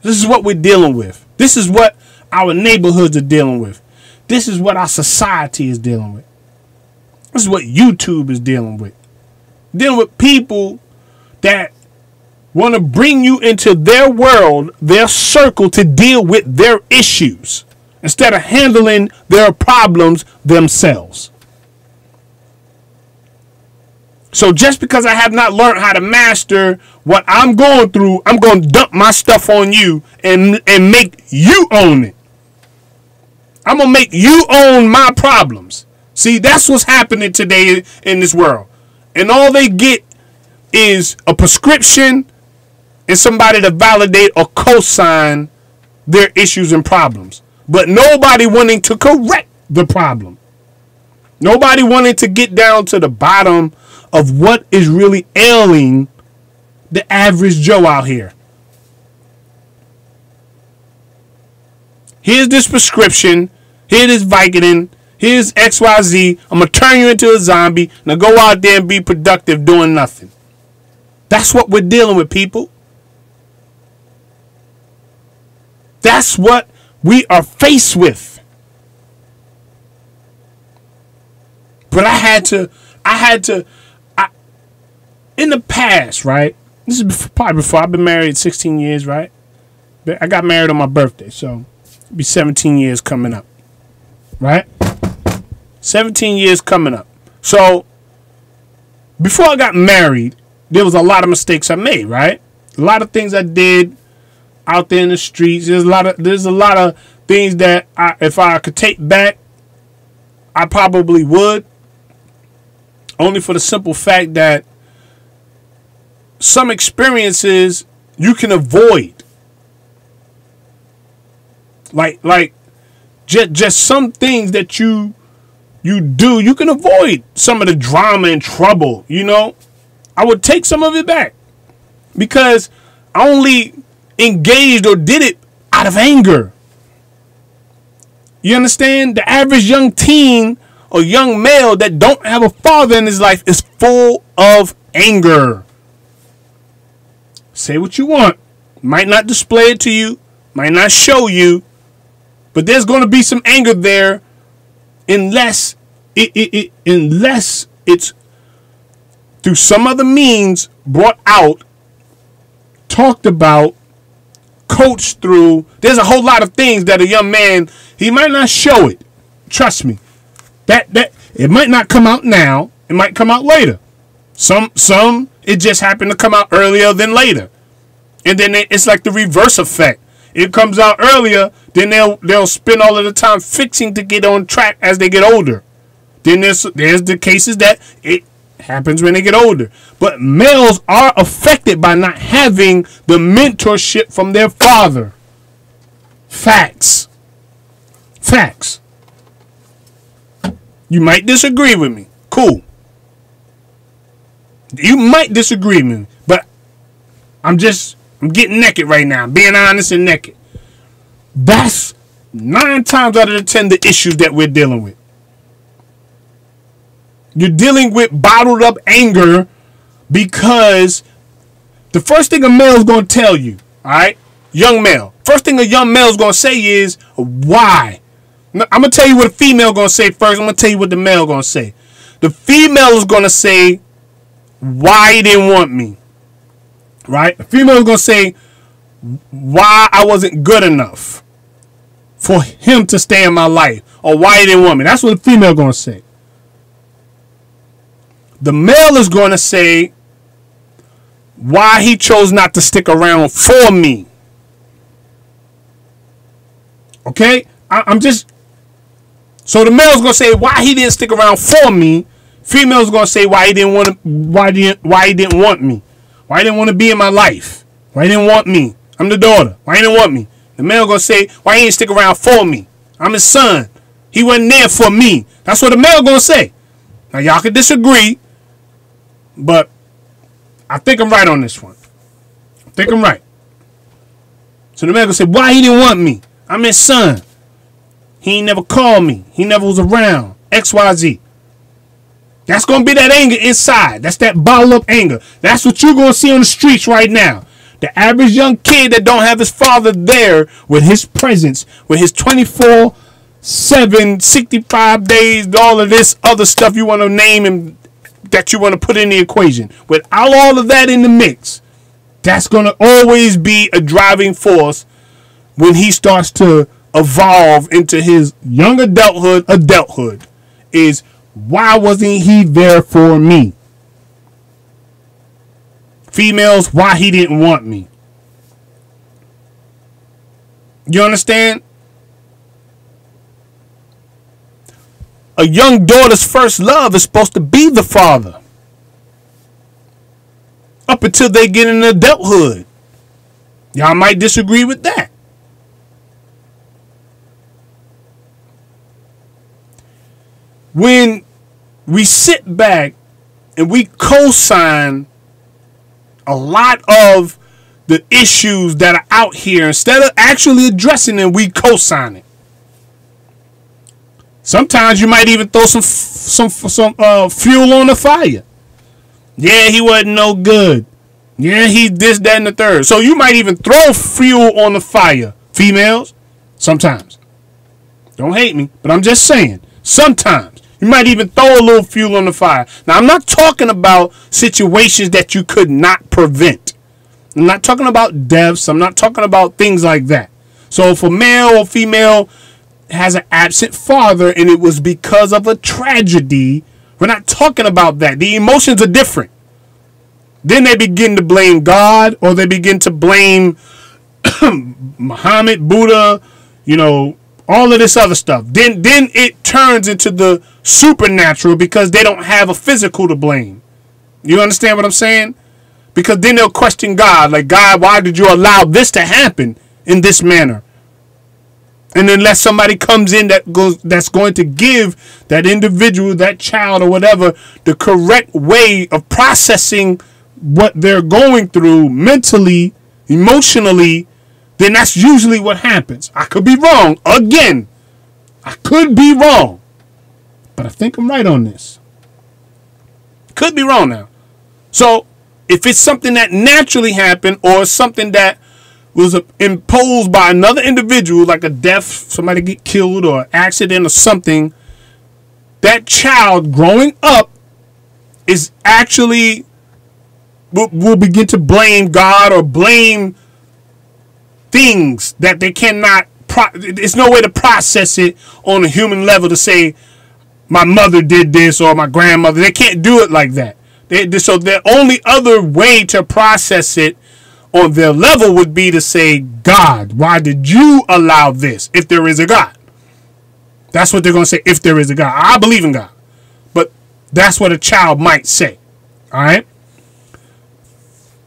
this is what we're dealing with. This is what our neighborhoods are dealing with. This is what our society is dealing with. This is what YouTube is dealing with. Dealing with people that want to bring you into their world, their circle, to deal with their issues instead of handling their problems themselves. So just because I have not learned how to master what I'm going through, I'm going to dump my stuff on you and make you own it. I'm going to make you own my problems. See, that's what's happening today in this world. And all they get is a prescription and somebody to validate or co-sign their issues and problems. But nobody wanting to correct the problem. Nobody wanting to get down to the bottom of what is really ailing the average Joe out here. Here's this prescription. Here's this Vicodin. Here's XYZ. I'm going to turn you into a zombie. Now go out there and be productive doing nothing. That's what we're dealing with, people. That's what we are faced with. But I had to, in the past, right? This is probably before. I've been married 16 years, right? I got married on my birthday, so it'll be 17 years coming up, right? 17 years coming up. So before I got married, there was a lot of mistakes I made, right? A lot of things I did out there in the streets. There's a lot of things that if I could take back, I probably would. Only for the simple fact that some experiences you can avoid. Like just some things that you do, you can avoid some of the drama and trouble, you know? I would take some of it back because I only engaged or did it out of anger. You understand? The average young teen or young male that don't have a father in his life is full of anger. Say what you want. Might not display it to you. Might not show you. But there's going to be some anger there unless it's through some other means brought out, talked about, coached through. There's a whole lot of things that a young man, he might not show it. Trust me. That it might not come out now. It might come out later. Some it just happened to come out earlier than later. And then it's like the reverse effect. It comes out earlier, then they'll spend all of the time fixing to get on track as they get older. Then there's the cases that it happens when they get older. But males are affected by not having the mentorship from their father. Facts. Facts. You might disagree with me. Cool. You might disagree with me. But I'm getting naked right now. I'm being honest and naked. That's 9 times out of the 10 the issues that we're dealing with. You're dealing with bottled up anger because the first thing a male is going to tell you, all right, young male, first thing a young male is going to say is, why? I'm going to tell you what a female is going to say first. I'm going to tell you what the male is going to say. The female is going to say, why he didn't want me. Right? The female is going to say, why I wasn't good enough for him to stay in my life. Or why he didn't want me. That's what the female is going to say. The male is going to say why he chose not to stick around for me. Okay? So the male is going to say why he didn't stick around for me. Female is going to say why he didn't want me. Why he didn't want to be in my life. Why he didn't want me. I'm the daughter. Why he didn't want me. The male gonna say, why he ain't stick around for me? I'm his son. He wasn't there for me. That's what the male gonna say. Now y'all can disagree, but I think I'm right on this one. I think I'm right. So the man gonna say, why he didn't want me? I'm his son. He ain't never called me. He never was around. XYZ. That's gonna be that anger inside. That's that bottle up anger. That's what you're gonna see on the streets right now. The average young kid that don't have his father there with his presence, with his 24/7, 65 days, all of this other stuff you want to name and that you want to put in the equation. Without all of that in the mix, that's going to always be a driving force when he starts to evolve into his young adulthood, is why wasn't he there for me? Females, why he didn't want me. You understand? A young daughter's first love is supposed to be the father. Up until they get in adulthood. Y'all might disagree with that. When we sit back and we co-sign a lot of the issues that are out here, instead of actually addressing them, we co-sign it. Sometimes you might even throw some fuel on the fire. Yeah, he wasn't no good. Yeah, he this, that, and the third. So you might even throw fuel on the fire, females. Sometimes. Don't hate me, but I'm just saying. Sometimes. You might even throw a little fuel on the fire. Now, I'm not talking about situations that you could not prevent. I'm not talking about deaths. I'm not talking about things like that. So if a male or female has an absent father and it was because of a tragedy, we're not talking about that. The emotions are different. Then they begin to blame God, or they begin to blame Muhammad, Buddha, all of this other stuff. Then it turns into the supernatural because they don't have a physical to blame. You understand what I'm saying? Because then they'll question God, like, God, why did you allow this to happen in this manner? And unless somebody comes in that's going to give that individual, that child or whatever, the correct way of processing what they're going through mentally, emotionally, then that's usually what happens. I could be wrong. Again, I could be wrong. But I think I'm right on this. Could be wrong now. So if it's something that naturally happened or something that was imposed by another individual, like a death, somebody get killed or an accident or something, that child growing up is actually will begin to blame God or blame things that they cannot. It's no way to process it on a human level to say my mother did this or my grandmother. They can't do it like that. So the only other way to process it on their level would be to say, God, why did you allow this? If there is a God. That's what they're going to say, if there is a God. I believe in God. But that's what a child might say. All right?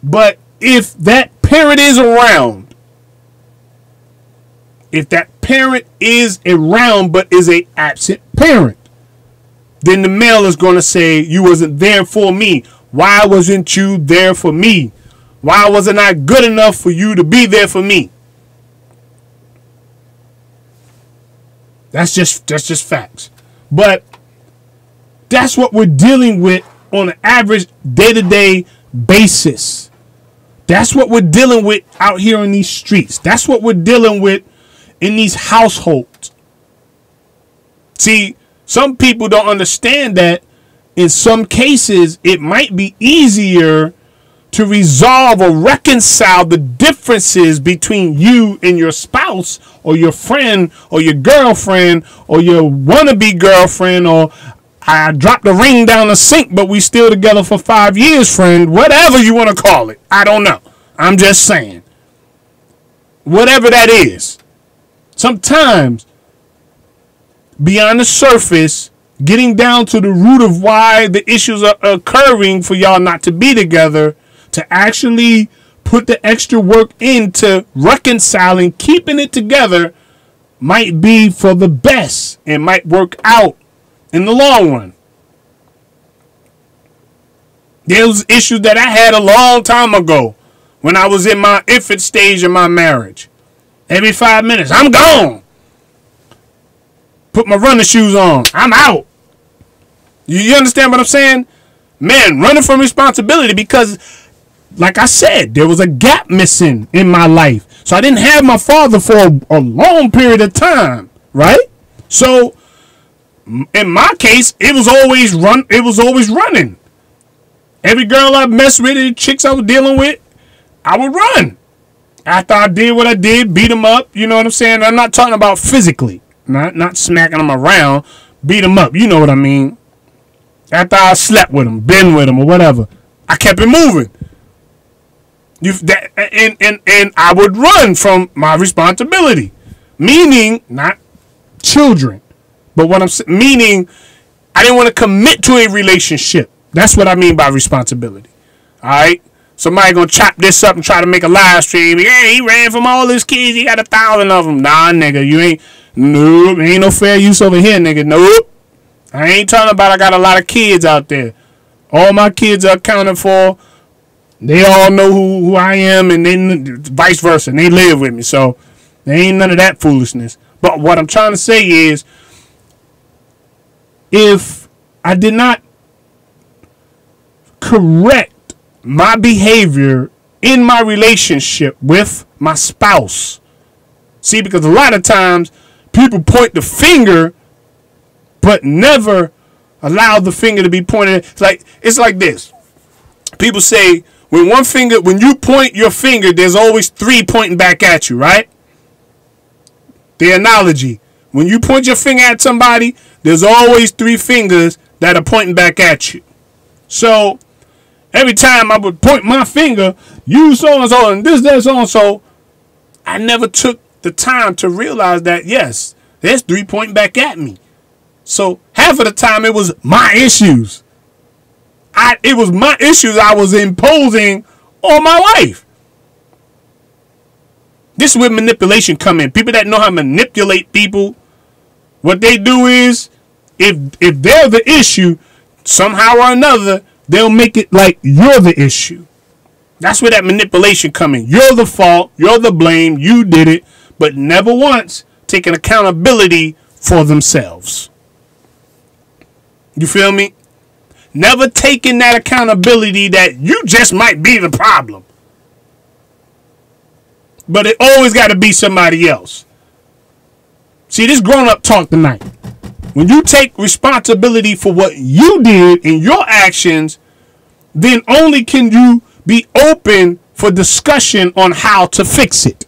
But if that parent is around, but is a absent parent, then the male is going to say, you wasn't there for me. Why wasn't you there for me? Why wasn't I good enough for you to be there for me? That's just facts. But that's what we're dealing with on an average day-to-day basis. That's what we're dealing with out here in these streets. That's what we're dealing with in these households. See, some people don't understand that in some cases it might be easier to resolve or reconcile the differences between you and your spouse or your friend or your girlfriend or your wannabe girlfriend, or I dropped the ring down the sink but we still together for 5 years friend, whatever you want to call it. I don't know. I'm just saying. Whatever that is. Sometimes beyond the surface, getting down to the root of why the issues are occurring for y'all not to be together, to actually put the extra work into reconciling, keeping it together, might be for the best and might work out in the long run. There was issues that I had a long time ago when I was in my infant stage of my marriage. Every 5 minutes, I'm gone. Put my running shoes on. I'm out. You understand what I'm saying? Man, running from responsibility because, like I said, there was a gap missing in my life. So I didn't have my father for a long period of time, right? So in my case, it was always running. Every girl I messed with, the chicks I was dealing with, I would run. After I did what I did, beat them up, you know what I'm saying? I'm not talking about physically, not smacking them around, beat them up, you know what I mean? After I slept with them, been with them, or whatever, I kept it moving. And I would run from my responsibility, meaning not children, but what I'm saying, meaning I didn't want to commit to a relationship. That's what I mean by responsibility. All right. Somebody gonna chop this up and try to make a live stream. Yeah, he ran from all his kids. He got 1,000 of them. Nah, nigga, you ain't. Nope, ain't no fair use over here, nigga. Nope. I ain't talking about I got a lot of kids out there. All my kids are accounted for. They all know who I am, and then vice versa. And they live with me, so there ain't none of that foolishness. But what I'm trying to say is, if I did not correct my behavior in my relationship with my spouse, see, because a lot of times people point the finger, but never allow the finger to be pointed. It's like this. People say when you point your finger, there's always 3 pointing back at you, right? The analogy. When you point your finger at somebody, there's always 3 fingers that are pointing back at you. So every time I would point my finger, you so-and-so and this, that, so-and-so, I never took the time to realize that, yes, there's 3 pointing back at me. So half of the time it was my issues. It was my issues I was imposing on my wife. This is where manipulation come in. People that know how to manipulate people, what they do is, if they're the issue, somehow or another, they'll make it like you're the issue. That's where that manipulation come in. You're the fault. You're the blame. You did it. But never once taking accountability for themselves. You feel me? Never taking that accountability that you just might be the problem. But it always got to be somebody else. See, this grown-up talk tonight. When you take responsibility for what you did in your actions, then only can you be open for discussion on how to fix it.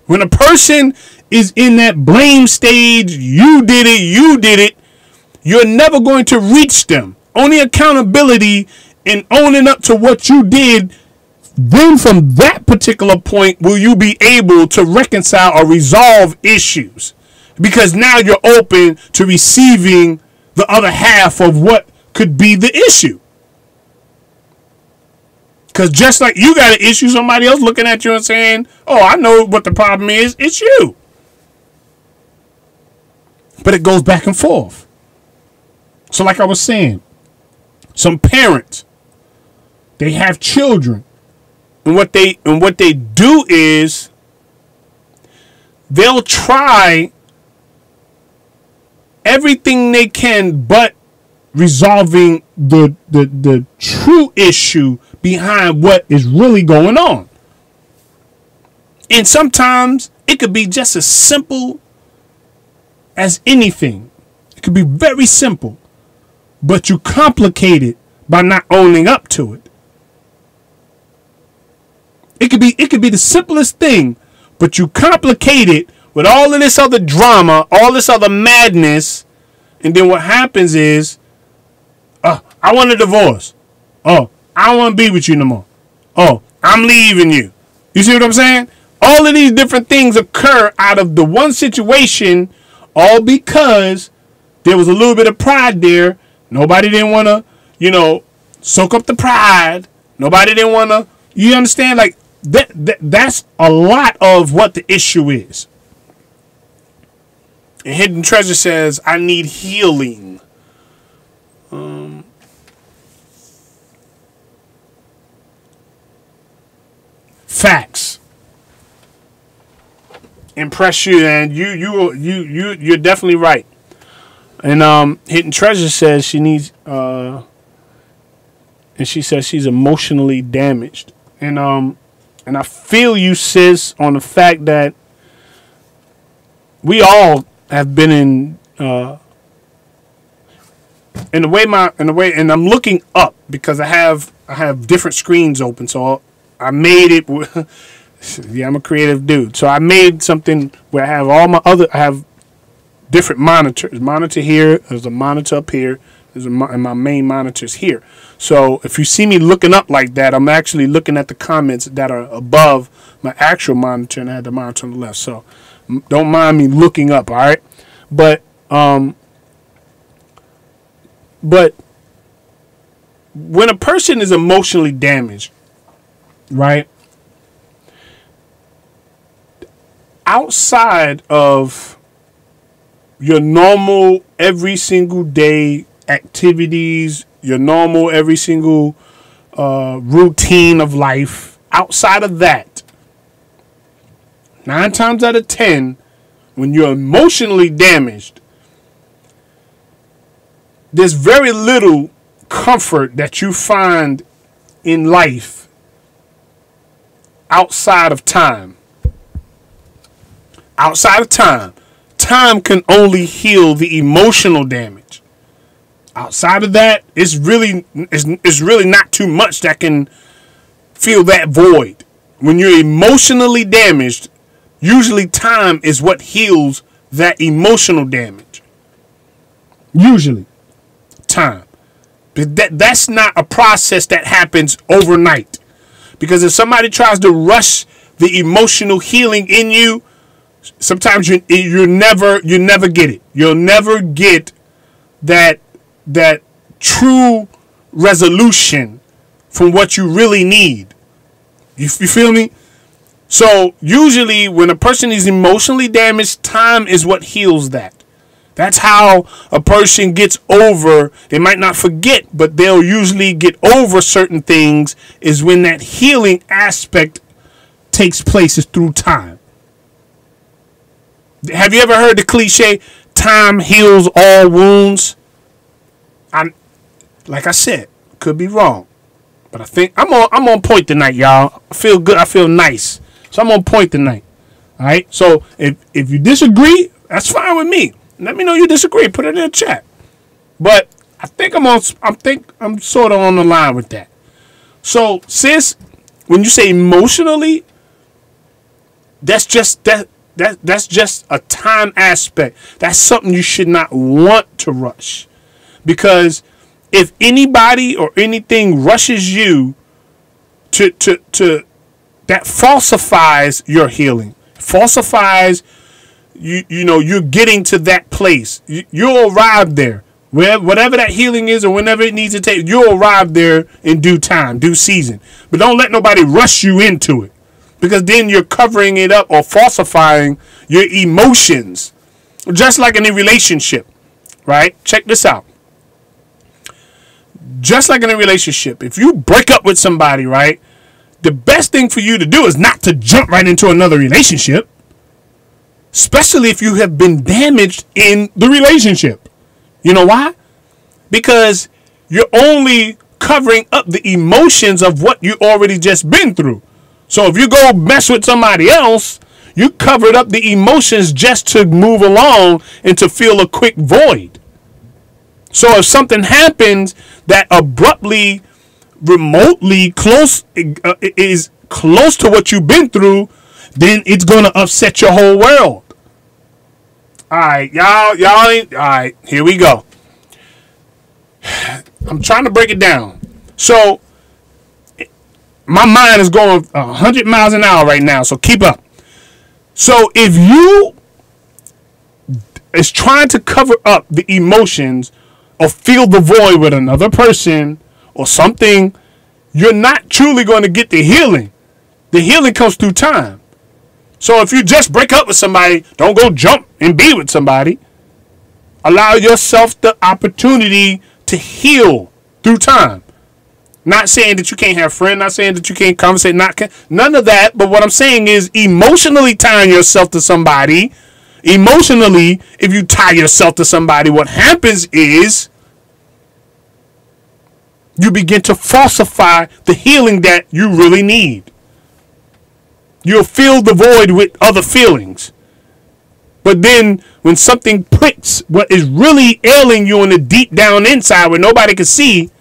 When a person is in that blame stage, you did it, you're never going to reach them. Only accountability and owning up to what you did, then from that particular point will you be able to reconcile or resolve issues. Because now you're open to receiving the other half of what could be the issue. Because just like you got an issue, somebody else looking at you and saying, oh, I know what the problem is. It's you. But it goes back and forth. So like I was saying, some parents, they have children. And what they do is they'll try everything they can but resolving the true issue behind what is really going on. And sometimes it could be just as simple as anything. It could be very simple, but you complicate it by not owning up to it. It could be the simplest thing, but you complicate it with all of this other drama, all this other madness, and then what happens is, I want a divorce. Oh, I don't want to be with you no more. Oh, I'm leaving you. You see what I'm saying? All of these different things occur out of the one situation, all because there was a little bit of pride there. Nobody didn't want to, soak up the pride. Nobody didn't want to, you understand? Like, That's a lot of what the issue is. And Hidden Treasure says, I need healing. Facts. Impress you, and you're definitely right. And Hidden Treasure says she needs and she says she's emotionally damaged. And I feel you, sis, on the fact that we all have been in the way, and I'm looking up because I have different screens open, so I made it. Yeah, I'm a creative dude, so I made something where I have different monitors. Monitor here, there's a monitor up here, and my main monitor's here. So if you see me looking up like that, I'm actually looking at the comments that are above my actual monitor, and I had the monitor on the left. So don't mind me looking up, all right? But when a person is emotionally damaged, right? Outside of your normal every single day activities, your normal every single routine of life, outside of that, 9 times out of 10, when you're emotionally damaged, there's very little comfort that you find in life outside of time. Outside of time. Time can only heal the emotional damage. Outside of that, it's really not too much that can fill that void. When you're emotionally damaged, usually time is what heals that emotional damage. Usually, time. But that's not a process that happens overnight. Because if somebody tries to rush the emotional healing in you, sometimes you never get it. You'll never get that true resolution from what you really need. You feel me? So usually when a person is emotionally damaged, time is what heals that. That's how a person gets over. They might not forget, but they'll usually get over certain things is when that healing aspect takes place, is through time. Have you ever heard the cliche, time heals all wounds? Like I said, could be wrong, but I think I'm on point tonight, y'all. I feel good. I feel nice. So I'm on point tonight. All right. So if you disagree, that's fine with me. Let me know you disagree. Put it in the chat. But I think I'm sort of on the line with that. So sis, when you say emotionally, that's just a time aspect. That's something you should not want to rush. Because if anybody or anything rushes you to that falsifies your healing. Falsifies you're getting to that place. You'll arrive there. Whatever that healing is or whenever it needs to take, you'll arrive there in due time, due season. But don't let nobody rush you into it. Because then you're covering it up or falsifying your emotions. Just like in a relationship, right? Check this out. Just like in a relationship, if you break up with somebody, right? The best thing for you to do is not to jump right into another relationship. Especially if you have been damaged in the relationship. You know why? Because you're only covering up the emotions of what you already just been through. So if you go mess with somebody else, you covered up the emotions just to move along and to fill a quick void. So if something happens that abruptly, remotely is close to what you've been through, then it's going to upset your whole world. All right, y'all ain't, all right, here we go. I'm trying to break it down. So my mind is going 100 miles an hour right now, so keep up. So if you is trying to cover up the emotions or fill the void with another person or something, you're not truly going to get the healing. The healing comes through time. So if you just break up with somebody, don't go jump and be with somebody. Allow yourself the opportunity to heal through time. Not saying that you can't have friends, not saying that you can't conversate, none of that. But what I'm saying is emotionally tying yourself to somebody. Emotionally, if you tie yourself to somebody, what happens is you begin to falsify the healing that you really need. You'll fill the void with other feelings. But then when something pricks what is really ailing you in the deep down inside where nobody can see,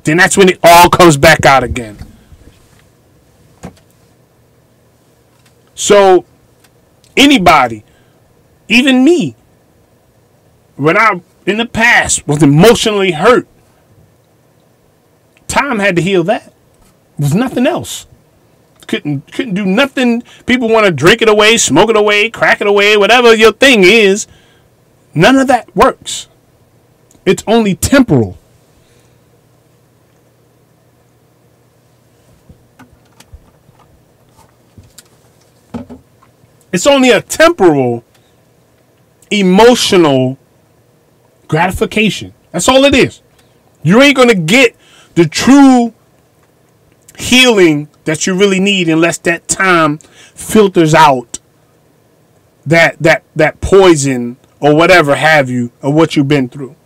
then that's when it all comes back out again. So anybody, even me, when I in the past was emotionally hurt, time had to heal that. It was nothing else. Couldn't do nothing. People want to drink it away, smoke it away, crack it away, whatever your thing is. None of that works. It's only temporal. It's only a temporal emotional gratification. That's all it is. You ain't going to get the true healing that you really need unless that time filters out that poison or whatever have you or what you've been through.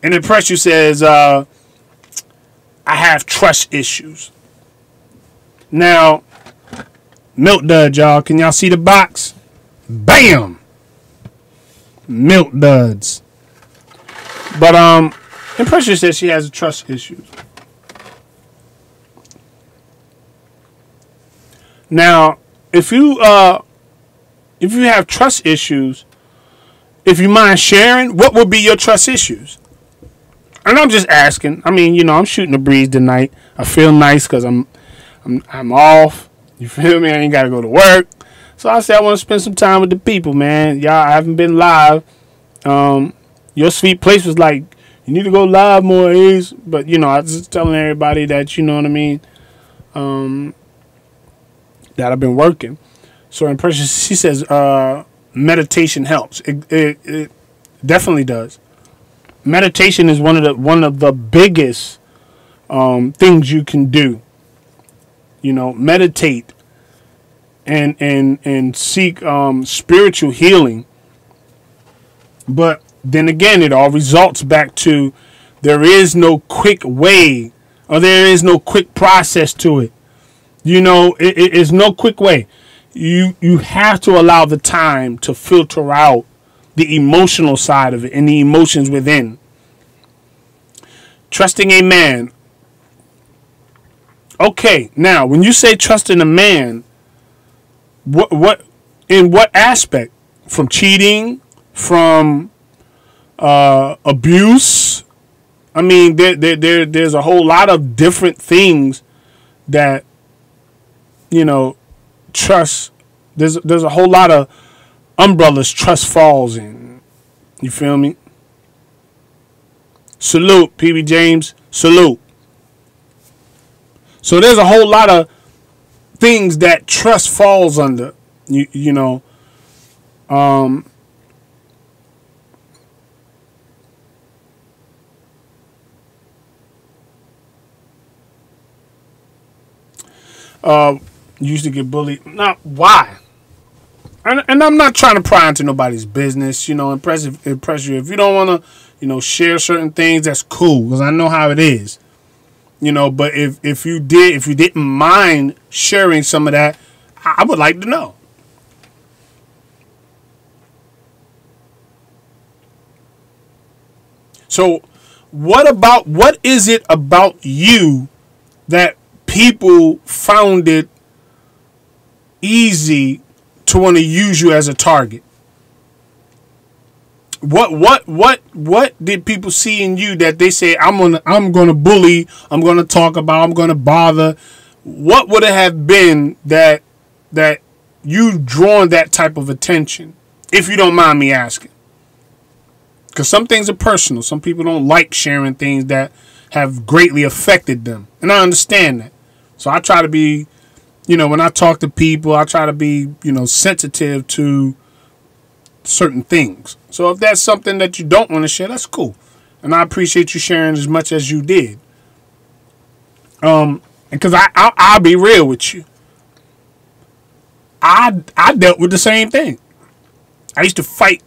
And then Pressure says, I have trust issues. Now, Milk Dud, y'all. Can y'all see the box? Bam! Milk Duds. But, and Pressure says she has trust issues. Now, if you have trust issues, if you mind sharing, what would be your trust issues? And I'm just asking. I mean, I'm shooting the breeze tonight. I feel nice because I'm off. You feel me? I ain't got to go to work. So I said I want to spend some time with the people, man. Y'all, I haven't been live. Your sweet place was like, you need to go live more, Ace. But, I was just telling everybody that, you know what I mean, that I've been working. So in person, she says meditation helps. It definitely does. Meditation is one of the biggest things you can do. Meditate and seek spiritual healing. But then again, it all results back to there is no quick way or there is no quick process to it. It is no quick way. You have to allow the time to filter out the emotional side of it and the emotions within. Trusting a man. Okay, now when you say trusting a man, what in what aspect? From cheating, from abuse? I mean, there's a whole lot of different things that trust. There's a whole lot of umbrellas trust falls in. You feel me? Salute, PB James. Salute. So there's a whole lot of things that trust falls under. Used to get bullied. Now, why? And I'm not trying to pry into nobody's business. Impress you. If you don't want to, share certain things, that's cool because I know how it is. But if you didn't mind sharing some of that, I would like to know. So, what is it about you that people found it easy to want to use you as a target? What did people see in you that they say I'm gonna bully, I'm gonna talk about, I'm gonna bother? What would it have been that you've drawn that type of attention, if you don't mind me asking? Because some things are personal. Some people don't like sharing things that have greatly affected them, and I understand that. So I try to be, you know, when I talk to people, I try to be, you know, sensitive to certain things. So if that's something that you don't want to share, that's cool. And I appreciate you sharing as much as you did. Because I'll be real with you. I dealt with the same thing. I used to fight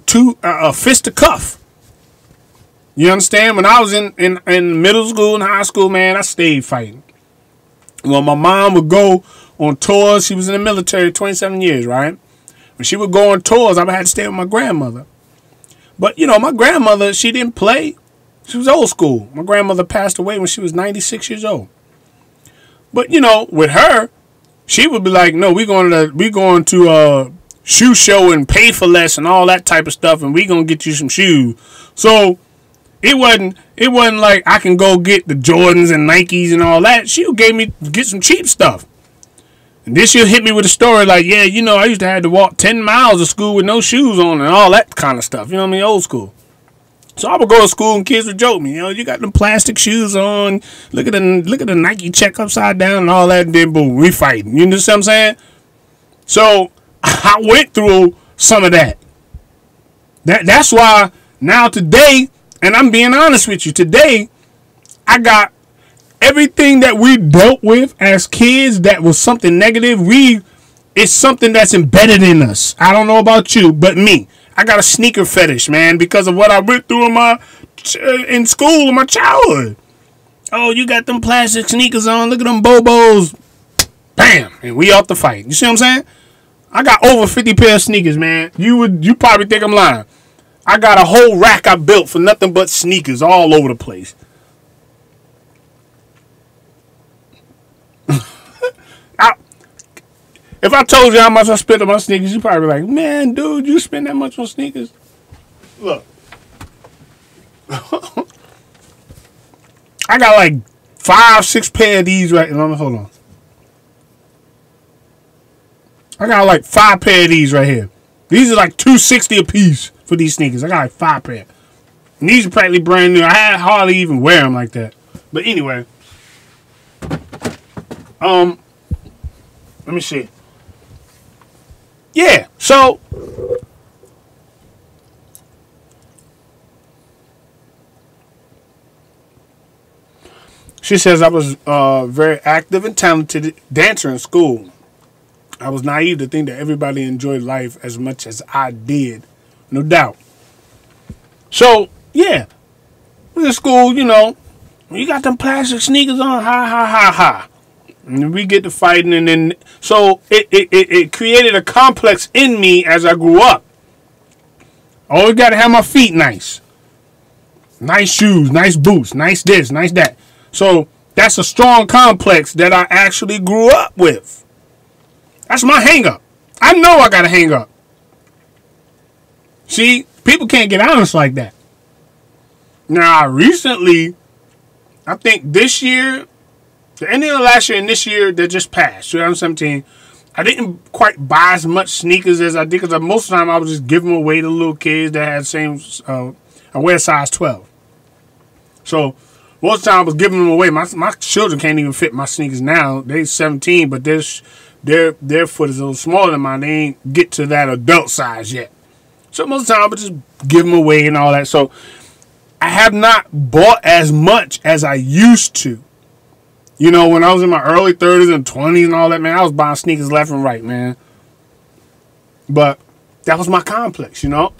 fist to cuff. You understand? When I was in middle school and high school, man, I stayed fighting. Well, my mom would go on tours. She was in the military 27 years, right? When she would go on tours, I would have to stay with my grandmother. But, you know, my grandmother, she didn't play. She was old school. My grandmother passed away when she was 96 years old. But, you know, with her, she would be like, no, we going to a shoe show and pay for less and all that type of stuff, and we going to get you some shoes. So it wasn't like I can go get the Jordans and Nikes and all that. She gave me get some cheap stuff. And then she'll hit me with a story like, yeah, you know, I used to have to walk 10 miles to school with no shoes on and all that kind of stuff. You know what I mean? Old school. So I would go to school and kids would joke me, you know, you got them plastic shoes on. Look at the Nike check upside down and all that. And then boom, we fighting. You know what I'm saying? So I went through some of that. That's why now today, and I'm being honest with you, today I got everything that we dealt with as kids that was something negative. It's something that's embedded in us. I don't know about you, but me. I got a sneaker fetish, man, because of what I went through in school in my childhood. Oh, you got them plastic sneakers on. Look at them Bobos. Bam. And we off the fight. You see what I'm saying? I got over 50 pair of sneakers, man. You probably think I'm lying. I got a whole rack I built for nothing but sneakers all over the place. If I told you how much I spent on my sneakers, you'd probably be like, man, dude, you spend that much on sneakers? Look. I got like 5-6 pair of these right now. Hold on. I got like 5 pair of these right here. These are like $260 a piece for these sneakers. I got like 5 pair. And these are practically brand new. I hardly even wear them like that. But anyway. Let me see. Yeah, so she says I was very active and talented dancer in school. I was naive to think that everybody enjoyed life as much as I did. No doubt. So, yeah. In school, you know, you got them plastic sneakers on, ha, ha, ha, ha. And we get to fighting, and then so it created a complex in me as I grew up. Always got to have my feet nice. Nice shoes, nice boots, nice this, nice that. So that's a strong complex that I actually grew up with. That's my hang up. I know I got to hang up. See, people can't get honest like that. Now, recently, I think this year, the ending of last year and this year that just passed, 2017, I didn't quite buy as much sneakers as I did because most of the time I was just giving them away to little kids that had the same, I wear size 12. So most of the time I was giving them away. My children can't even fit my sneakers now. They're 17, but their foot is a little smaller than mine. They ain't get to that adult size yet. So most of the time I would just give them away and all that. So I have not bought as much as I used to. You know, when I was in my early 30s and 20s and all that, man, I was buying sneakers left and right, man. But that was my complex, you know.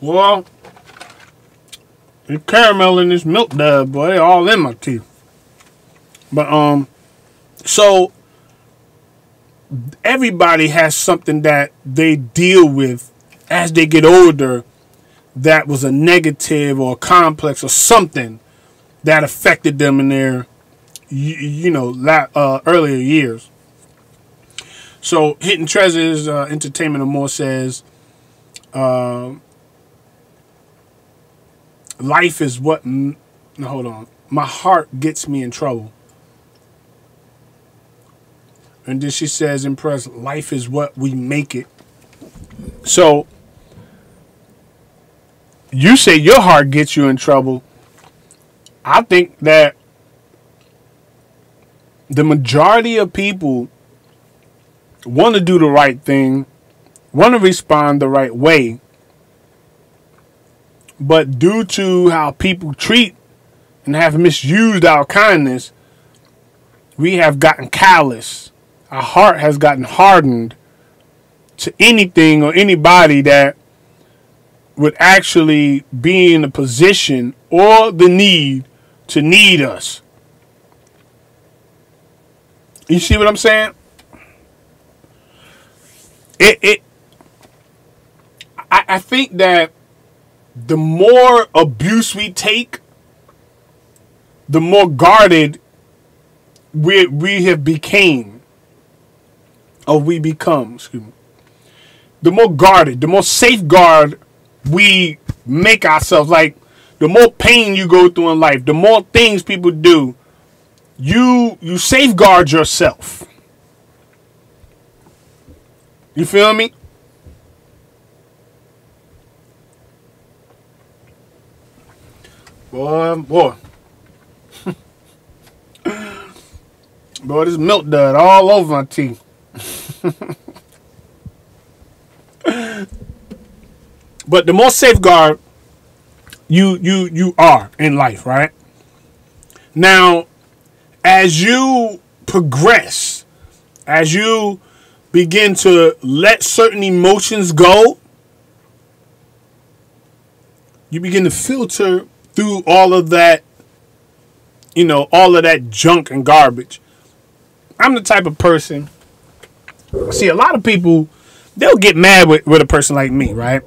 Well, the caramel in this milk dub, boy, all in my teeth. But, so everybody has something that they deal with as they get older that was a negative or a complex or something that affected them in their, earlier years. So Hidden Treasures Entertainment and More says, life is what, hold on, my heart gets me in trouble. And then she says, impressed, life is what we make it. So you say your heart gets you in trouble. I think that the majority of people want to do the right thing, want to respond the right way, but due to how people treat and have misused our kindness, we have gotten callous. Our heart has gotten hardened to anything or anybody that would actually be in a position or the need to need us. You see what I'm saying? I think that the more abuse we take, the more guarded we have became, or we become, excuse me. The more guarded, the more safeguard we make ourselves. Like, the more pain you go through in life, the more things people do, you safeguard yourself. You feel me? Boy. Boy, this milk dud all over my teeth. But the more safeguard you are in life, right? Now, as you progress, as you begin to let certain emotions go, you begin to filter through all of that, all of that junk and garbage. I'm the type of person, see, a lot of people, they'll get mad with a person like me, right?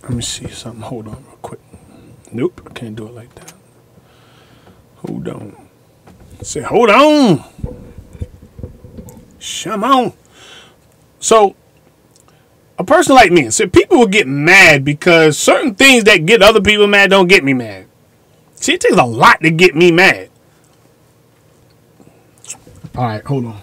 Let me see something. Hold on real quick. Nope, I can't do it like that. Hold on. Say, hold on. Come on. So, a person like me, so people will get mad because certain things that get other people mad don't get me mad. See, it takes a lot to get me mad. All right, hold on.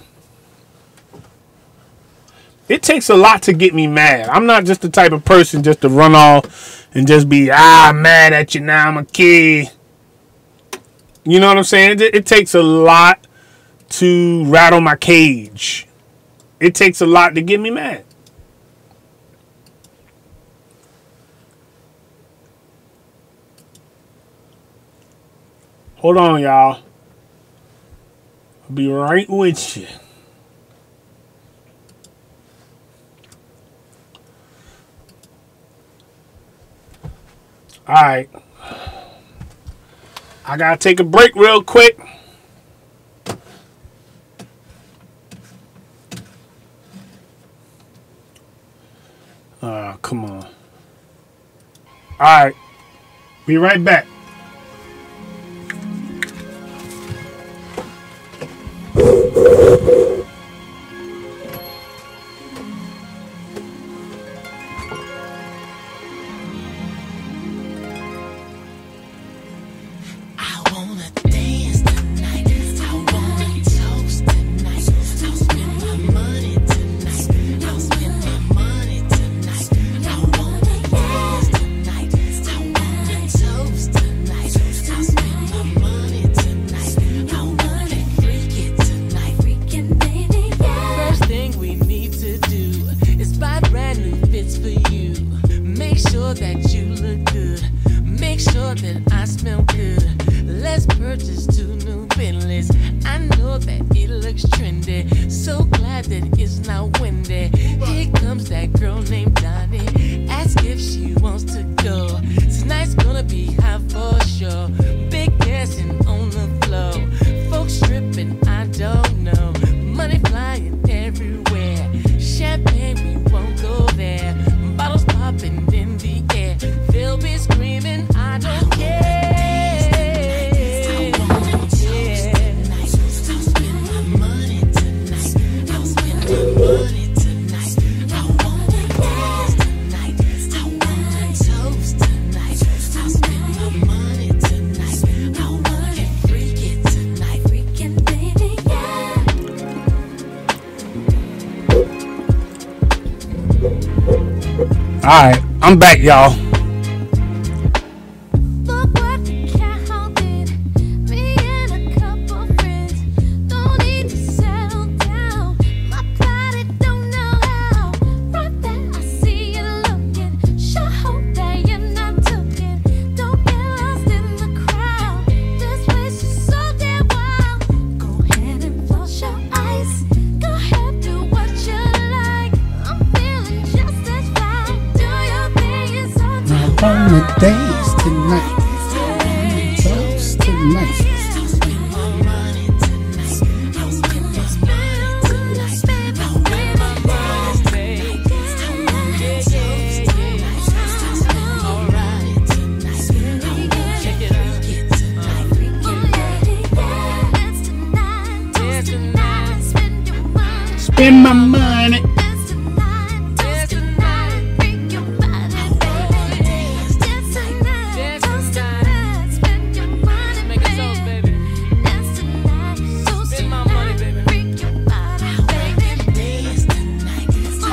It takes a lot to get me mad. I'm not just the type of person just to run off and just be, mad at you now, I'm a kid. You know what I'm saying? It takes a lot to rattle my cage. It takes a lot to get me mad. Hold on, y'all. I'll be right with you. All right. I gotta take a break real quick. Come on. All right. Be right back. Alright, I'm back, y'all. my days tonight. Toast tonight. Spend my money.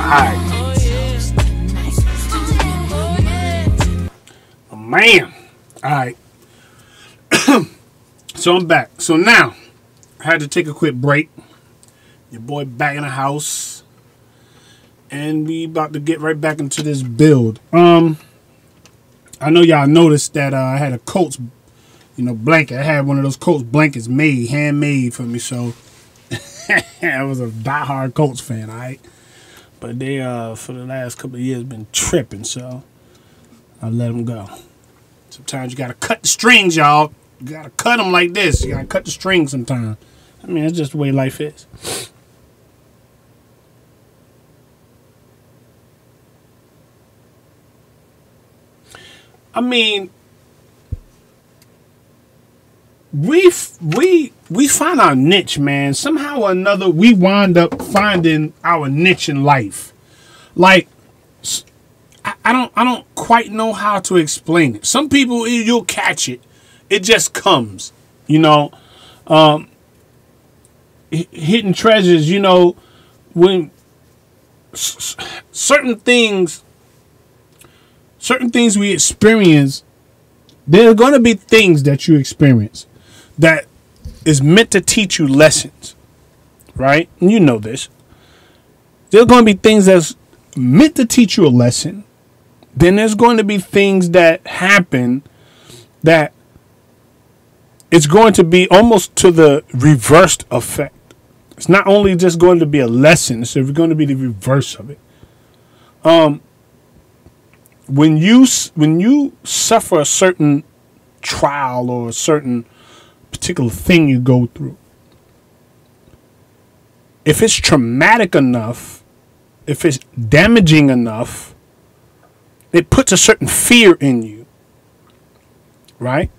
Alright. Oh, man. Alright. So I'm back. So now I had to take a quick break. Your boy back in the house, and we about to get right back into this build. I know y'all noticed that I had a Colts, blanket. I had one of those Colts blankets made, handmade for me. So I was a diehard Colts fan, all right. But they for the last couple of years been tripping, so I let them go. Sometimes you gotta cut the strings, y'all. You gotta cut them like this. You gotta cut the strings sometimes. I mean, it's just the way life is. I mean, we find our niche, man. Somehow or another, we wind up finding our niche in life. Like, I don't quite know how to explain it. Some people, you'll catch it. It just comes, hidden treasures, when certain things we experience, there are going to be things that you experience that is meant to teach you lessons, right? And you know this. There are going to be things that's meant to teach you a lesson. Then there's going to be things that happen that it's going to be almost to the reversed effect. It's not only just going to be a lesson, it's going to be the reverse of it. When you suffer a certain trial or a certain particular thing you go through, if it's traumatic enough, if it's damaging enough, it puts a certain fear in you, right?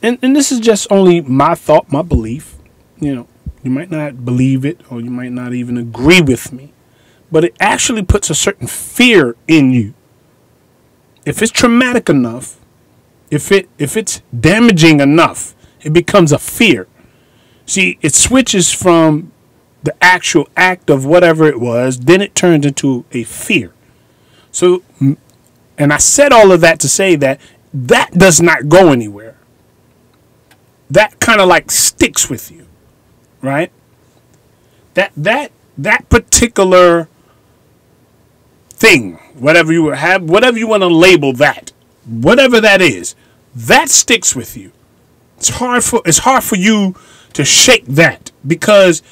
And this is just only my thought, my belief. You might not believe it, or you might not even agree with me, but it actually puts a certain fear in you. If it's traumatic enough, if it's damaging enough, it becomes a fear. See, it switches from the actual act of whatever it was, then it turns into a fear. So, and I said all of that to say that does not go anywhere. That kind of like sticks with you, right? That particular thing, whatever you want to label that, whatever that is, that sticks with you. It's hard for you to shake that, because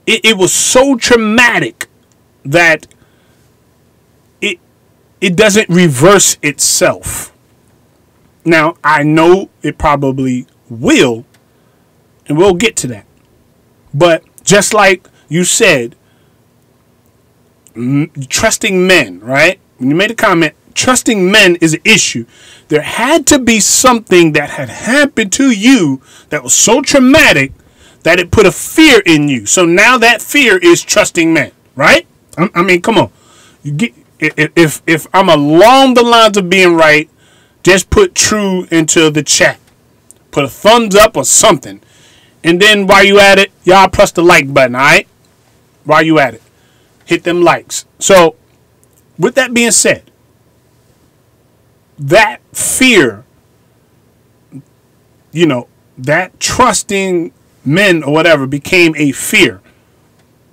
it was so traumatic that it doesn't reverse itself. Now, I know it probably will, and we'll get to that. But just like you said, trusting men, right? When you made a comment, trusting men is an issue. There had to be something that had happened to you that was so traumatic that it put a fear in you. So now that fear is trusting men, right? I mean, come on. You get, if I'm along the lines of being right, just put true into the chat. Put a thumbs up or something. And then while you at it, y'all press the like button, all right? While you at it. Hit them likes. So, with that being said, that fear, that trusting men or whatever became a fear,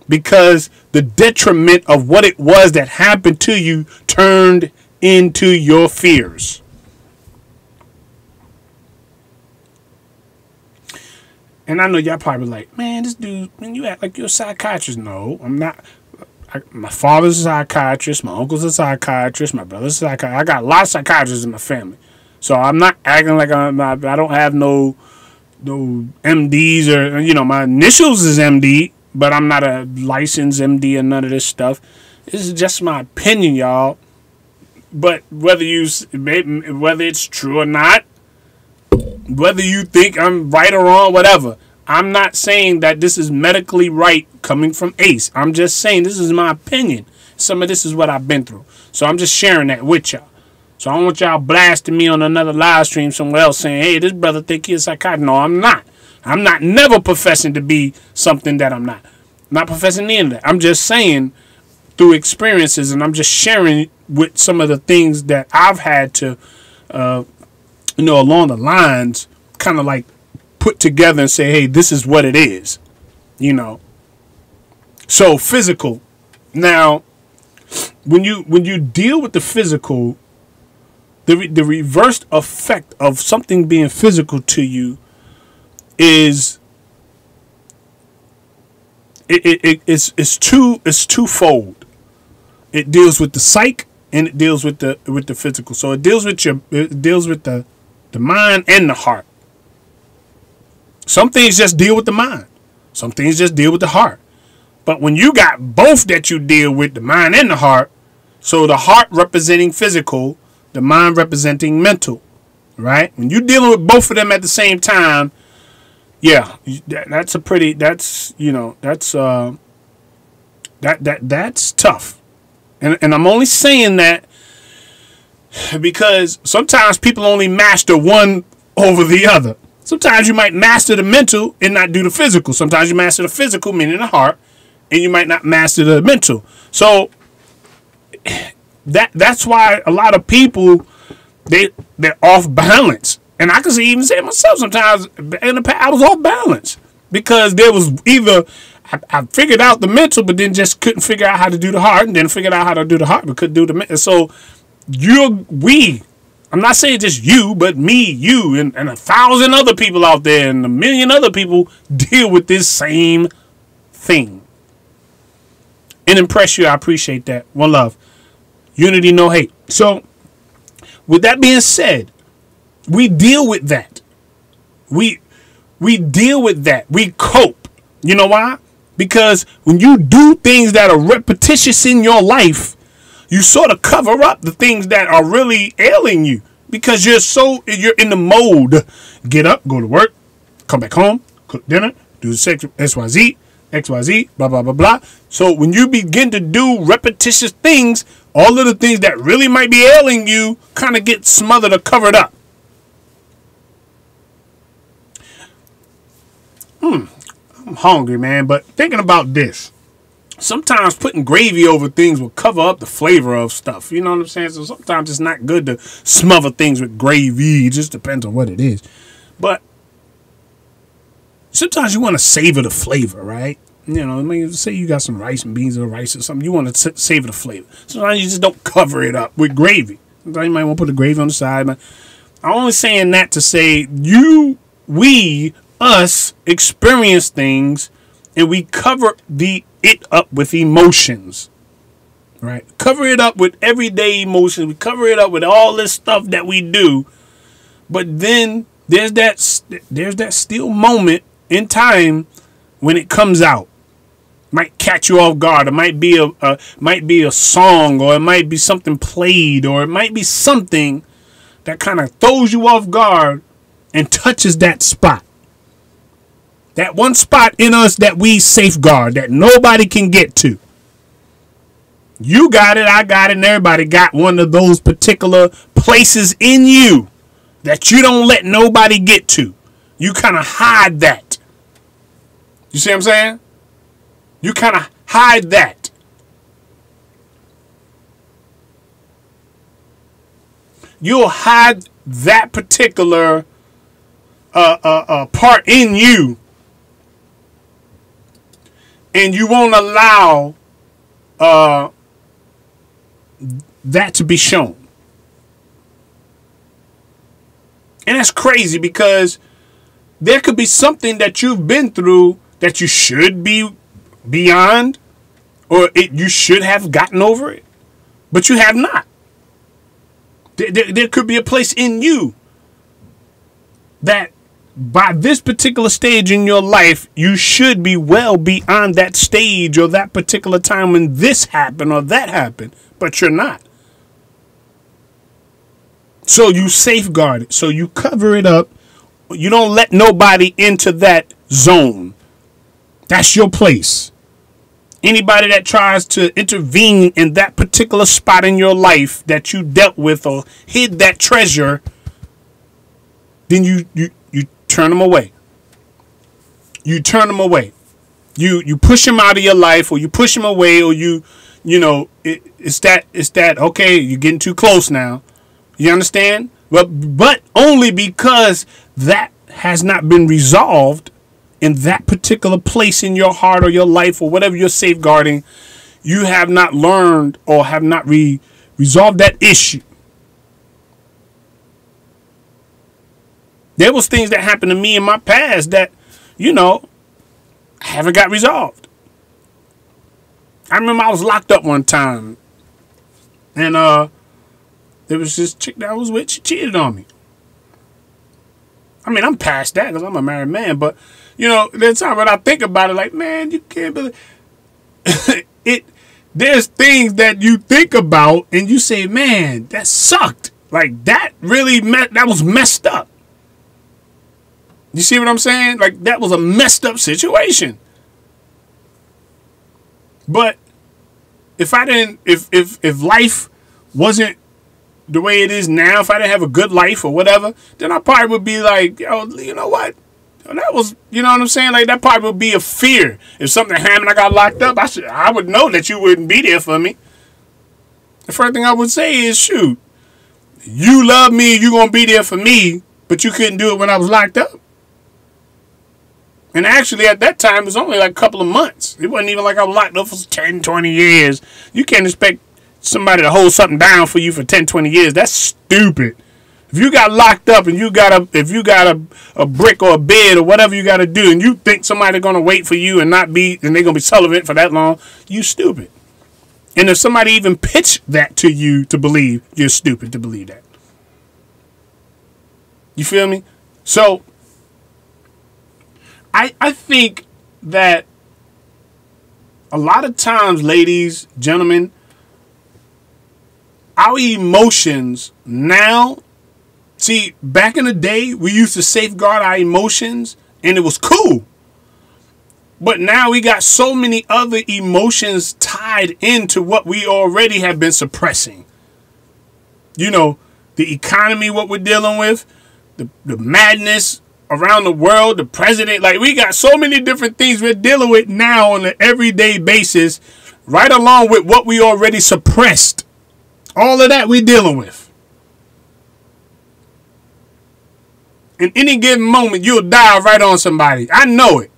because the detriment of what it was that happened to you turned into your fears. And I know y'all probably like, man, this dude, man, you act like you're a psychiatrist. No, I'm not. My father's a psychiatrist. My uncle's a psychiatrist. My brother's a psychiatrist. I got a lot of psychiatrists in my family. So I'm not acting like I don't have no MDs or, you know, my initials is MD, but I'm not a licensed MD or none of this stuff. This is just my opinion, y'all. But whether it's true or not, whether you think I'm right or wrong, whatever, I'm not saying that this is medically right coming from Ace. I'm just saying this is my opinion. Some of this is what I've been through. So I'm just sharing that with y'all. So I don't want y'all blasting me on another live stream somewhere else saying, hey, this brother think he's a psychiatrist. No, I'm not. I'm not never professing to be something that I'm not. I'm not professing any of that. I'm just saying through experiences, and I'm just sharing with some of the things that I've had to, you know, along the lines, kind of like put together and say, hey, this is what it is, you know. So physical. Now, when you deal with the physical, the reversed effect of something being physical to you is it's twofold. It deals with the psyche and it deals with the physical. So it deals with the mind and the heart. Some things just deal with the mind. Some things just deal with the heart. But when you got both that you deal with, the mind and the heart, so the heart representing physical, the mind representing mental, right? When you're dealing with both of them at the same time, yeah, that's tough. And I'm only saying that because sometimes people only master one over the other. Sometimes you might master the mental and not do the physical. Sometimes you master the physical, meaning the heart, and you might not master the mental. So that's why a lot of people, they're off balance. And I can even say it myself sometimes. In the past, I was off balance because there was either I figured out the mental, but then just couldn't figure out how to do the heart, and then figured out how to do the heart, but couldn't do the mental. So I'm not saying just you, but me, you, and 1,000 other people out there, and 1,000,000 other people deal with this same thing. And impress you, I appreciate that. One love. Unity, no hate. So, with that being said, we deal with that. We deal with that. We cope. You know why? Because when you do things that are repetitious in your life, you sort of cover up the things that are really ailing you because you're in the mode. Get up, go to work, come back home, cook dinner, do XYZ, blah, blah, blah, blah. So when you begin to do repetitious things, all of the things that really might be ailing you kind of get smothered or covered up. I'm hungry, man, but thinking about this. Sometimes putting gravy over things will cover up the flavor of stuff. You know what I'm saying? So sometimes it's not good to smother things with gravy. It just depends on what it is. But sometimes you want to savor the flavor, right? You know, I mean, say you got some rice and beans or rice or something. You want to savor the flavor. Sometimes you just don't cover it up with gravy. Sometimes you might want to put the gravy on the side. But I'm only saying that to say us experience things and we cover it up with emotions, right? Cover it up with everyday emotions. We cover it up with all this stuff that we do. But then there's that still moment in time when it comes out. Might catch you off guard. It might be a song, or it might be something played, or it might be something that kind of throws you off guard and touches that spot. That one spot in us that we safeguard, that nobody can get to. You got it, I got it, and everybody got one of those particular places in you that you don't let nobody get to. You kind of hide that. You see what I'm saying? You kind of hide that. You'll hide that particular part in you. And you won't allow that to be shown. And that's crazy because there could be something that you've been through that you should be beyond, you should have gotten over it, but you have not. There could be a place in you that by this particular stage in your life, you should be well beyond that stage or that particular time when this happened or that happened, but you're not. So you safeguard it. So you cover it up. You don't let nobody into that zone. That's your place. Anybody that tries to intervene in that particular spot in your life that you dealt with or hid that treasure, then you turn them away. You turn them away. You push them out of your life, or you push them away, or it's that okay, you're getting too close now. You understand? But only because that has not been resolved in that particular place in your heart or your life or whatever you're safeguarding, you have not learned or have not resolved that issue. There was things that happened to me in my past that, haven't got resolved. I remember I was locked up one time, and there was this chick that I was with, she cheated on me. I mean, I'm past that because I'm a married man, but there's time when I think about it, like, man, you can't believe it. There's things that you think about and you say, man, that sucked. Like, that really that was messed up. You see what I'm saying? Like, that was a messed up situation. But if life wasn't the way it is now, if I didn't have a good life or whatever, then I probably would be like, yo, you know what? That was, you know what I'm saying? Like, that probably would be a fear. If something happened, I got locked up, I would know that you wouldn't be there for me. The first thing I would say is, shoot, you love me, you gonna be there for me, but you couldn't do it when I was locked up. And actually, at that time, it was only like a couple of months. It wasn't even like I was locked up for 10, 20 years. You can't expect somebody to hold something down for you for 10, 20 years. That's stupid. If you got locked up and if you got a brick or a bed or whatever you got to do, and you think somebody's going to wait for you and they're going to be celibate for that long, you stupid. And if somebody even pitched that to you to believe, you're stupid to believe that. You feel me? So I think that a lot of times, ladies, gentlemen, our emotions now, see, back in the day, we used to safeguard our emotions and it was cool. But now we got so many other emotions tied into what we already have been suppressing. The economy, what we're dealing with, the madness around the world, the president, like, we got so many different things we're dealing with now on an everyday basis, right along with what we already suppressed. All of that we're dealing with. In any given moment, you'll dive right on somebody. I know it.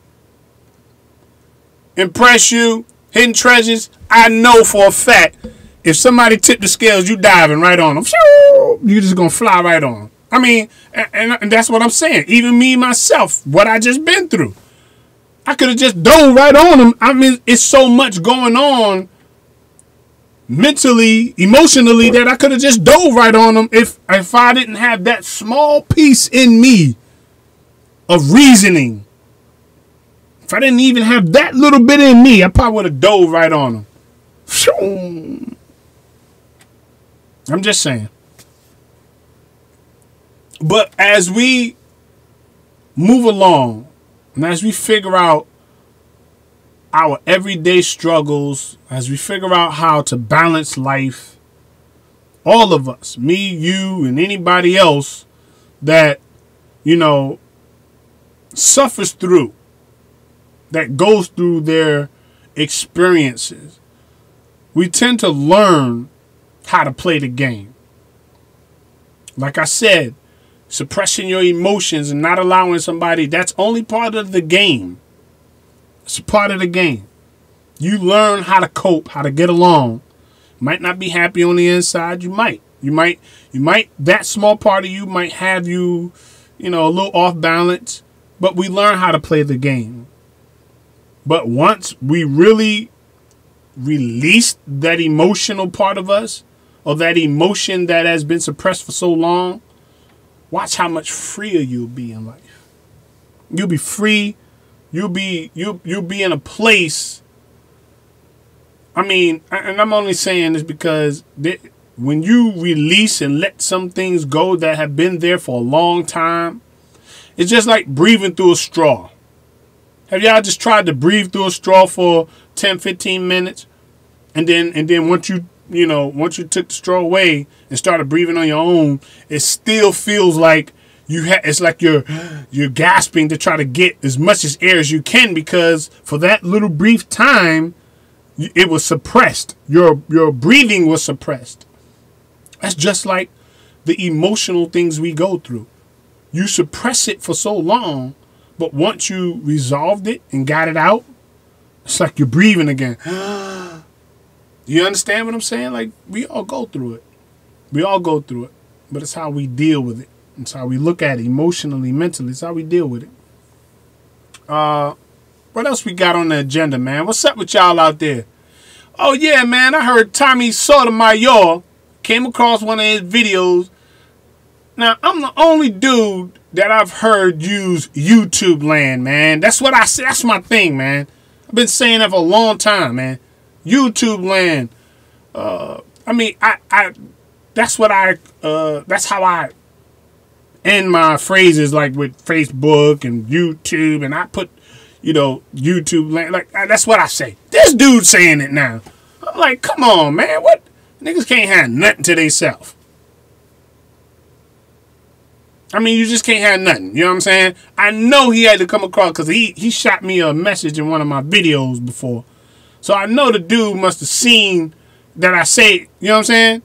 Impress you, hidden treasures. I know for a fact, if somebody tipped the scales, you diving right on them. You're just going to fly right on them. I mean, and that's what I'm saying. Even me, myself, what I just been through. I could have just dove right on them. I mean, it's so much going on mentally, emotionally, that I could have just dove right on them if I didn't have that small piece in me of reasoning. If I didn't even have that little bit in me, I probably would have dove right on them. I'm just saying. But as we move along and as we figure out our everyday struggles, as we figure out how to balance life, all of us, me, you, and anybody else that, suffers through, that goes through their experiences, we tend to learn how to play the game. Like I said, suppressing your emotions and not allowing somebody, that's only part of the game. It's a part of the game. You learn how to cope, how to get along. Might not be happy on the inside. You might, that small part of you might have you, a little off balance, but we learn how to play the game. But once we really released that emotional part of us, or that emotion that has been suppressed for so long, watch how much freer you'll be in life. You'll be free. You'll be in a place. I mean, and I'm only saying this because when you release and let some things go that have been there for a long time, it's just like breathing through a straw. Have y'all just tried to breathe through a straw for 10, 15 minutes? And then once you took the straw away and started breathing on your own, it still feels like it's like you're gasping to try to get as much as air as you can, because for that little brief time, it was suppressed. Your breathing was suppressed. That's just like the emotional things we go through. You suppress it for so long, but once you resolved it and got it out, it's like you're breathing again. You understand what I'm saying? Like, we all go through it. We all go through it. But it's how we deal with it. It's how we look at it emotionally, mentally. It's how we deal with it. What else we got on the agenda, man? What's up with y'all out there? Oh, yeah, man. I heard Tommy Sotomayor came across one of his videos. Now, I'm the only dude that I've heard use YouTube land, man. That's what I say. That's my thing, man. I've been saying that for a long time, man. YouTube land. I mean, that's how I end my phrases, like with Facebook and YouTube, and I put, YouTube land. Like, that's what I say. This dude saying it now. I'm like, come on, man. What? Niggas can't have nothing to themselves. I mean, you just can't have nothing. You know what I'm saying? I know he had to come across, because he shot me a message in one of my videos before. So I know the dude must have seen that I say, you know what I'm saying?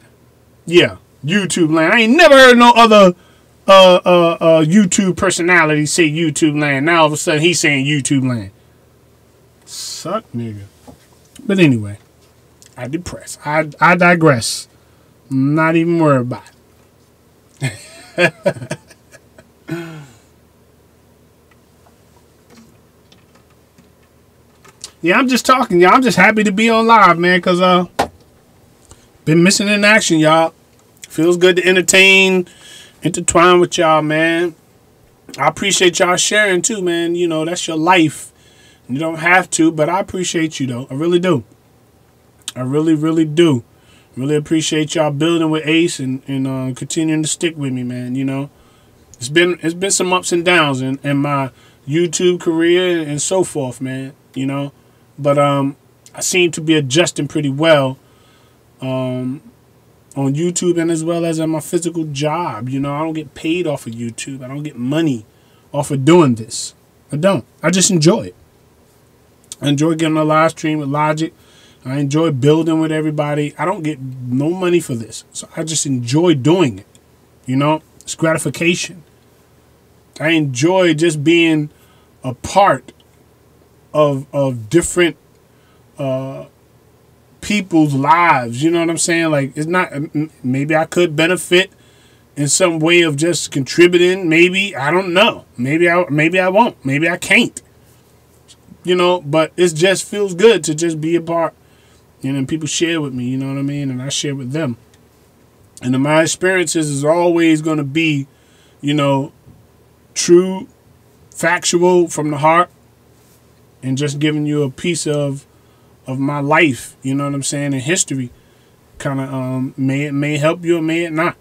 Yeah, YouTube land. I ain't never heard no other YouTube personality say YouTube land. Now all of a sudden he's saying YouTube land. Suck, nigga. But anyway, I digress. I digress. I'm not even worried about it. Yeah, I'm just talking, y'all. I'm just happy to be on live, man, because been missing in action, y'all. Feels good to intertwine with y'all, man. I appreciate y'all sharing too, man. You know, that's your life. You don't have to, but I appreciate you, though. I really do. I really, really do. Really appreciate y'all building with Ace and continuing to stick with me, man. You know, it's been some ups and downs in my YouTube career and so forth, man. You know. But I seem to be adjusting pretty well on YouTube, and as well as at my physical job. You know, I don't get paid off of YouTube. I don't get money off of doing this. I don't. I just enjoy it. I enjoy getting a live stream with Logic. I enjoy building with everybody. I don't get no money for this. So I just enjoy doing it. You know, it's gratification. I enjoy just being a part of different people's lives. You know what I'm saying? Like, it's not, maybe I could benefit in some way of just contributing. Maybe, I don't know. Maybe I won't. Maybe I can't. You know, but it just feels good to just be a part. You know, and people share with me, you know what I mean? And I share with them. And in my experiences is always going to be, you know, true, factual, from the heart, and just giving you a piece of my life, you know what I'm saying, in history. Kind of, may help you or may it not.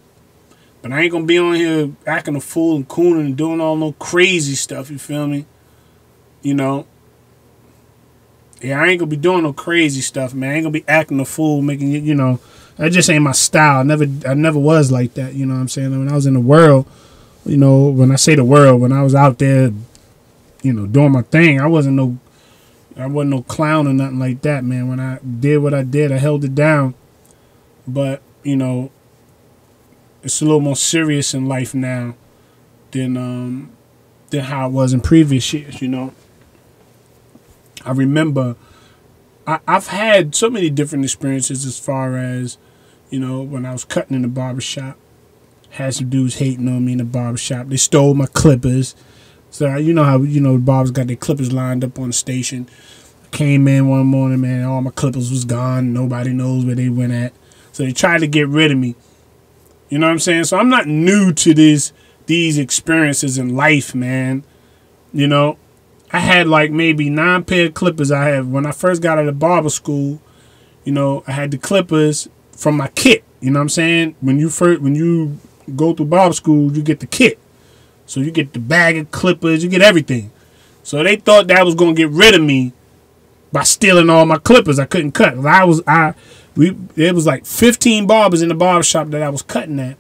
But I ain't going to be on here acting a fool and cooning and doing all no crazy stuff, you feel me? You know. Yeah, I ain't going to be doing no crazy stuff, man. I ain't going to be acting a fool, making, you know, that just ain't my style. I never was like that, you know what I'm saying? When I was in the world, you know, when I say the world, when I was out there, you know, doing my thing, I wasn't no clown or nothing like that, man. When I did what I did, I held it down. But, you know, it's a little more serious in life now than how it was in previous years, you know. I remember I've had so many different experiences as far as, you know, when I was cutting in the barbershop. Had some dudes hating on me in the barbershop. They stole my clippers. So, you know how, you know, the barbers got their clippers lined up on the station. Came in one morning, man, all my clippers was gone. Nobody knows where they went at. So they tried to get rid of me. You know what I'm saying? So I'm not new to these experiences in life, man. You know, I had like maybe 9 pair of clippers I had when I first got out of barber school. You know, I had the clippers from my kit. You know what I'm saying? When you go through barber school, you get the kit. So you get the bag of clippers, you get everything. So they thought that was gonna get rid of me by stealing all my clippers. I couldn't cut. It was like 15 barbers in the barber shop that I was cutting at.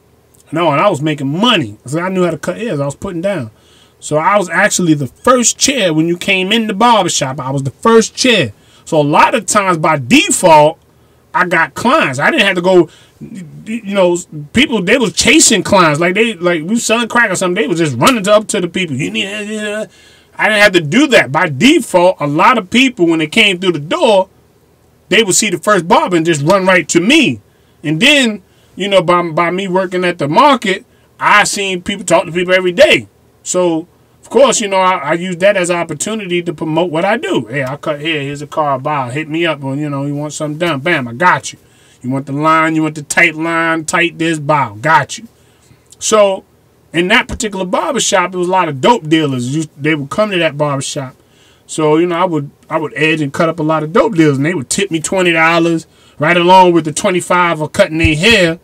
No, and I was making money. So I knew how to cut hairs. I was putting down. So I was actually the first chair when you came in the barber shop. I was the first chair. So a lot of times by default, I got clients. I didn't have to go, you know, people, they was chasing clients. Like we was selling crack or something. They was just running up to the people. You need I didn't have to do that. By default, a lot of people, when they came through the door, they would see the first barber and just run right to me. And then, you know, by me working at the market, I seen people talk to people every day. So, of course, you know, I use that as an opportunity to promote what I do. Hey, I cut hair. Here's a car, bow. Hit me up. Or, you know, you want something done. Bam, I got you. You want the line. You want the tight line. Tight this, bow. Got you. So, in that particular barbershop, there was a lot of dope dealers. They would come to that barbershop. So, you know, I would edge and cut up a lot of dope dealers. And they would tip me $20 right along with the $25 for cutting their hair.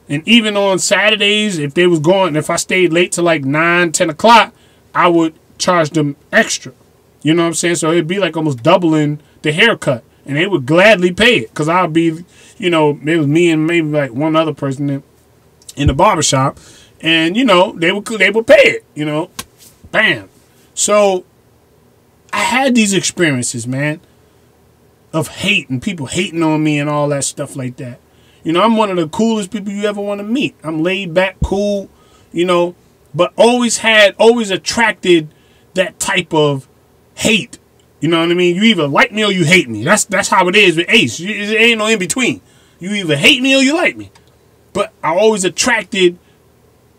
And even on Saturdays, if I stayed late to like 9, 10 o'clock, I would charge them extra. You know what I'm saying? So it'd be like almost doubling the haircut. And they would gladly pay it. Because I'll be, you know, it was me and maybe like one other person in the barbershop. And, you know, they would pay it, you know. Bam. So I had these experiences, man, of hate and people hating on me and all that stuff like that. You know, I'm one of the coolest people you ever want to meet. I'm laid back, cool, you know, but always attracted that type of hate. You know what I mean? You either like me or you hate me. That's how it is with Ace. It ain't no in between. You either hate me or you like me. But I always attracted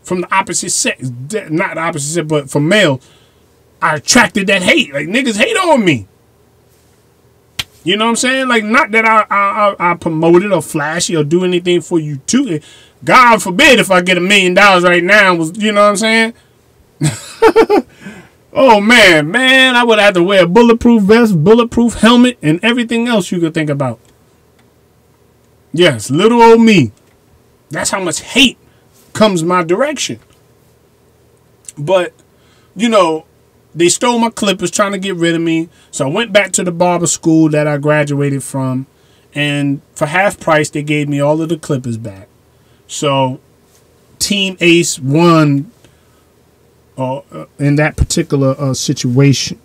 from the opposite sex, not the opposite sex, but from male. I attracted that hate. Like, niggas hate on me. You know what I'm saying? Like, not that I promote it or flashy or do anything for you too. God forbid if I get $1 million right now, you know what I'm saying? Oh, man, I would have to wear a bulletproof vest, bulletproof helmet, and everything else you could think about. Yes, little old me. That's how much hate comes my direction. But, you know, they stole my clippers trying to get rid of me. So I went back to the barber school that I graduated from. And for half price, they gave me all of the clippers back. So Team Ace won in that particular situation.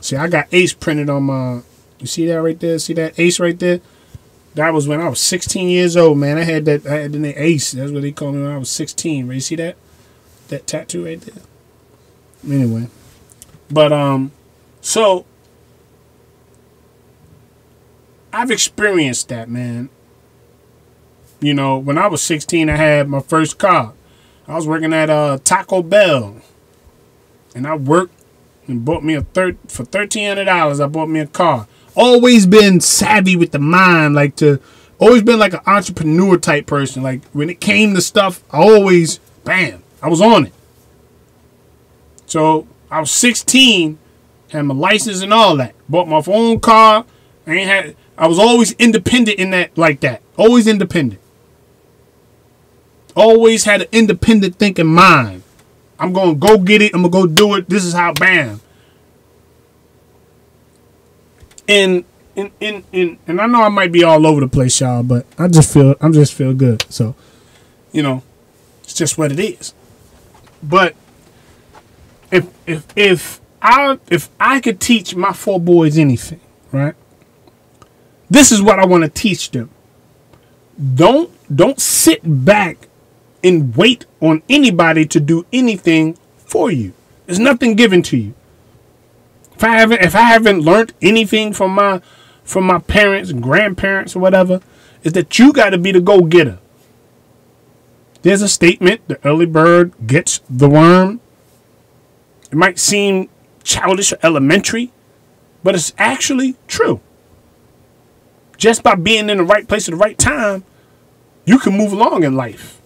See, I got Ace printed on my... You see that right there? See that Ace right there? That was when I was 16 years old, man. I had the name Ace. That's what they called me when I was 16. Right? You see that? That tattoo right there? Anyway, but so I've experienced that, man. You know, when I was 16, I had my first car. I was working at Taco Bell, and I worked and bought me for $1,300. I bought me a car. Always been savvy with the mind, always been like an entrepreneur type person. Like when it came to stuff, I always, bam, I was on it. So I was 16, had my license and all that. Bought my own car. I was always independent in that, like that. Always independent. Always had an independent thinking mind. I'm gonna go get it. I'm gonna go do it. This is how, bam. And I know I might be all over the place, y'all, but I'm just feel good. So, you know, it's just what it is. But if I could teach my 4 boys anything, right? This is what I want to teach them. Don't sit back and wait on anybody to do anything for you. There's nothing given to you. If I haven't learned anything from my parents and grandparents or whatever, is that you got to be the go-getter. There's a statement: the early bird gets the worm. It might seem childish or elementary, but it's actually true. Just by being in the right place at the right time, you can move along in life.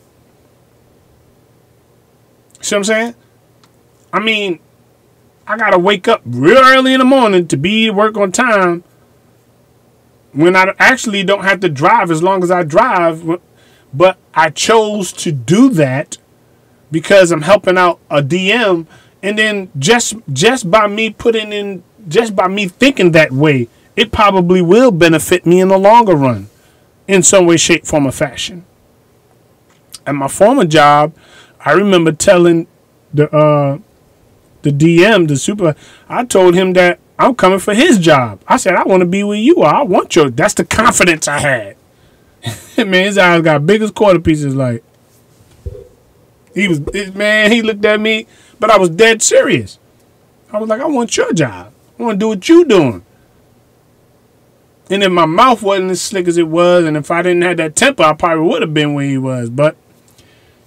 See what I'm saying? I mean, I got to wake up real early in the morning to be to work on time when I actually don't have to drive as long as I drive. But I chose to do that because I'm helping out a DM. And then just by me thinking that way, it probably will benefit me in the longer run in some way, shape, form, or fashion. At my former job, I remember telling the DM, the super, I told him that I'm coming for his job. I said, I want to be where you are. I want your, that's the confidence I had. Man, his eyes got big as quarter pieces. Like, he looked at me, but I was dead serious. I was like, I want your job. I want to do what you doing. And if my mouth wasn't as slick as it was, and if I didn't have that temper, I probably would have been where he was. But,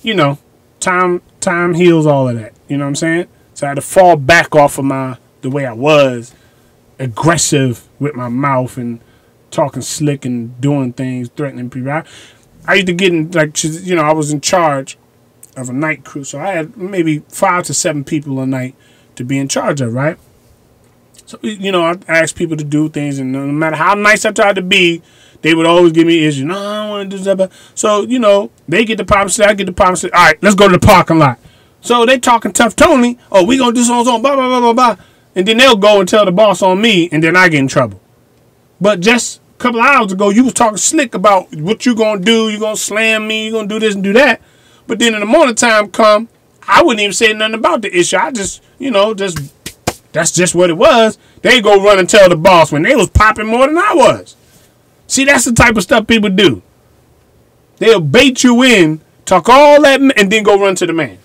you know, time heals all of that. You know what I'm saying? So I had to fall back off of the way I was, aggressive with my mouth and talking slick and doing things, threatening people. I used to get in, like, you know, I was in charge of a night crew. So I had maybe 5 to 7 people a night to be in charge of, right? So, you know, I asked people to do things, and no matter how nice I tried to be, they would always give me issues. No, I don't want to do that. So, you know, they get the problem, I get the problem. All right, let's go to the parking lot. So they talking tough Tony. Oh, we gonna do so, blah, blah, blah, blah, blah. And then they'll go and tell the boss on me, and then I get in trouble. But just a couple of hours ago, you was talking slick about what you gonna do. You gonna slam me. You gonna do this and do that. But then in the morning time come, I wouldn't even say nothing about the issue. I just, you know, that's just what it was. They go run and tell the boss when they was popping more than I was. See, that's the type of stuff people do. They'll bait you in, talk all that, and then go run to the man.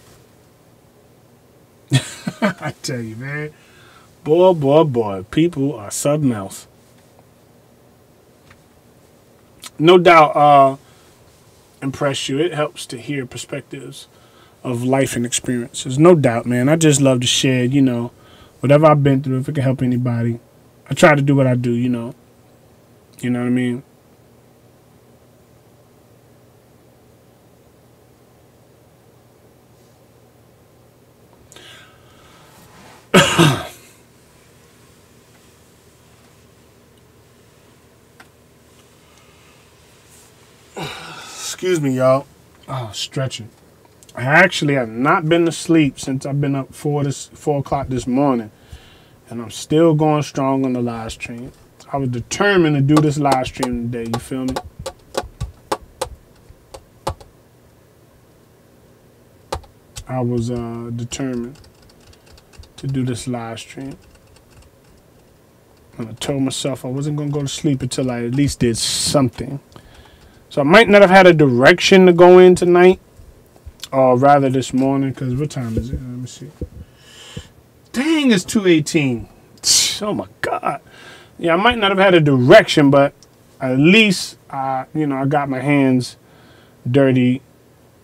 I tell you, man. Boy, people are something else. No doubt impress you. It helps to hear perspectives of life and experiences. No doubt, man. I just love to share, you know, whatever I've been through. If it can help anybody, I try to do what I do, you know. You know what I mean? Excuse me, y'all. Oh, stretching. I actually have not been to sleep since I've been up 4 o'clock this morning. And I'm still going strong on the live stream. I was determined to do this live stream today. You feel me? I was determined to do this live stream. And I told myself I wasn't going to go to sleep until I at least did something. So I might not have had a direction to go in tonight. Or rather this morning. Because what time is it? Let me see. Dang, it's 2:18. Oh, my God. Yeah, I might not have had a direction, but at least, you know, I got my hands dirty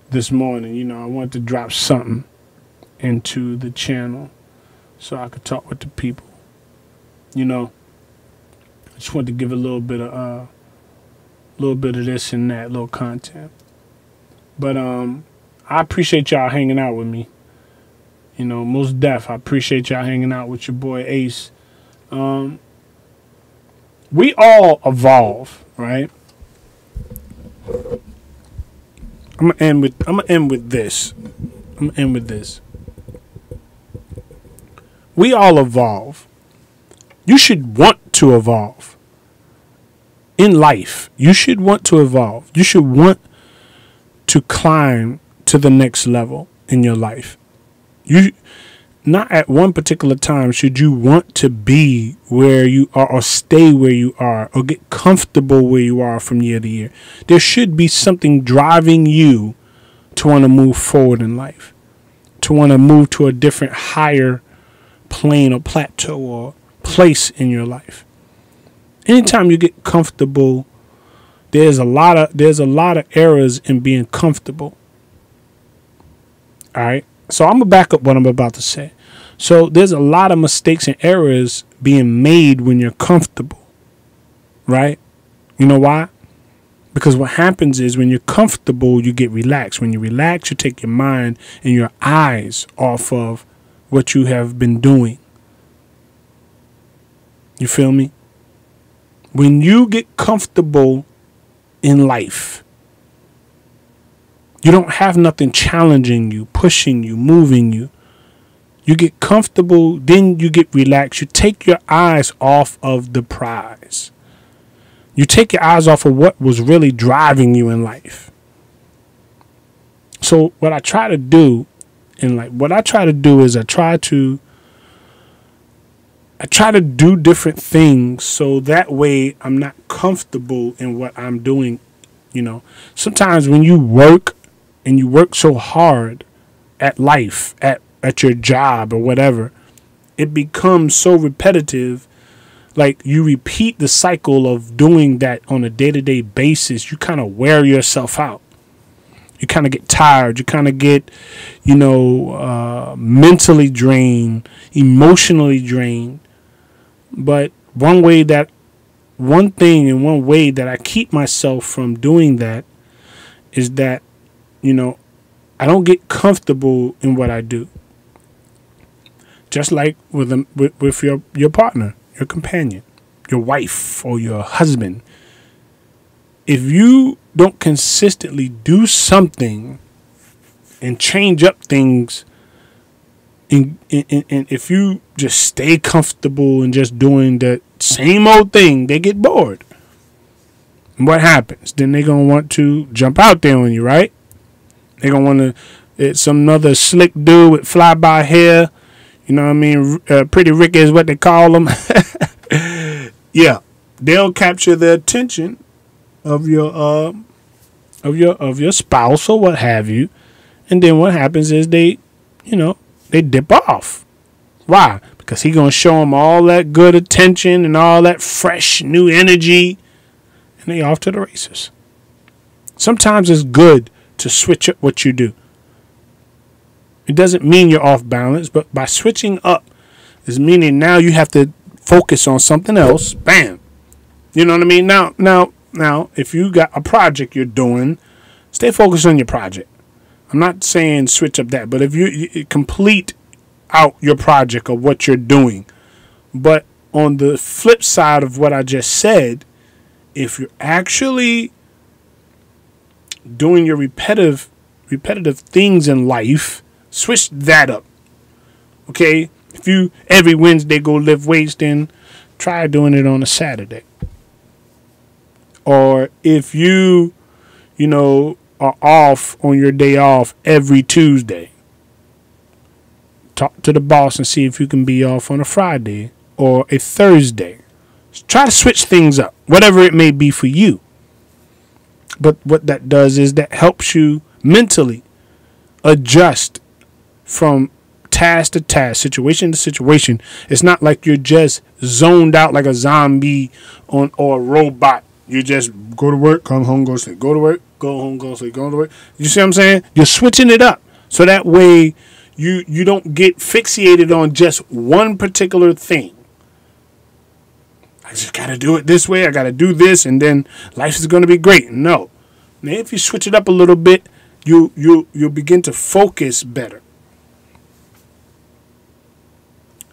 this morning. You know, I wanted to drop something into the channel so I could talk with the people. You know, I just wanted to give a little bit of this and that, little content. But I appreciate y'all hanging out with me. You know, most def, I appreciate y'all hanging out with your boy Ace. We all evolve, right? I'm gonna end with this. We all evolve. You should want to evolve. In life, you should want to evolve. You should want to climb to the next level in your life. You not at one particular time should you want to be where you are or stay where you are or get comfortable where you are from year to year. There should be something driving you to want to move forward in life, to want to move to a different higher plane or plateau or place in your life. Anytime you get comfortable, there's a lot of errors in being comfortable. All right. So I'm going to back up what I'm about to say. So there's a lot of mistakes and errors being made when you're comfortable, right? You know why? Because what happens is when you're comfortable, you get relaxed. When you relax, you take your mind and your eyes off of what you have been doing. You feel me? When you get comfortable in life, you don't have nothing challenging you, pushing you, moving you. You get comfortable, then you get relaxed. You take your eyes off of the prize. You take your eyes off of what was really driving you in life. So what I try to do in life, what I try to do is I try to do different things so that way I'm not comfortable in what I'm doing. You know, sometimes when you work and you work so hard at life, at your job or whatever, it becomes so repetitive. Like you repeat the cycle of doing that on a day-to-day basis. You kind of wear yourself out. You kind of get tired. You kind of get, mentally drained, emotionally drained. But one way that I keep myself from doing that is that, I don't get comfortable in what I do. Just like with your partner, your companion, your wife or your husband. If you don't consistently do something and change up things, and if you just stay comfortable and just doing the same old thing, they get bored. And what happens? Then they're going to want to jump out there on you, right? They're going to want to, it's some other slick dude with fly-by hair. You know what I mean? Pretty Ricky is what they call them. Yeah, they'll capture the attention of your spouse or what have you, and then what happens is they dip off. Why? Because he's gonna show them all that good attention and all that fresh new energy, and they off to the races. Sometimes it's good to switch up what you do. It doesn't mean you're off balance, but by switching up is meaning now you have to focus on something else. Bam. You know what I mean? Now, if you got a project you're doing, stay focused on your project. I'm not saying switch up that, but if you complete out your project or what you're doing. But on the flip side of what I just said, if you're actually doing your repetitive things in life, switch that up. Okay? If you every Wednesday go lift weights, then try doing it on a Saturday. Or if you are off on your day off every Tuesday, talk to the boss and see if you can be off on a Friday or a Thursday. Try to switch things up, whatever it may be for you. But what that does is that helps you mentally adjust from task to task, situation to situation. It's not like you're just zoned out like a zombie or a robot. You just go to work, come home, go to sleep. Go to work, go home, go to sleep. Go to work. You see what I'm saying? You're switching it up so that way you don't get fixated on just one particular thing. I just got to do it this way. I got to do this, and then life is going to be great. No. Now, if you switch it up a little bit, you'll begin to focus better.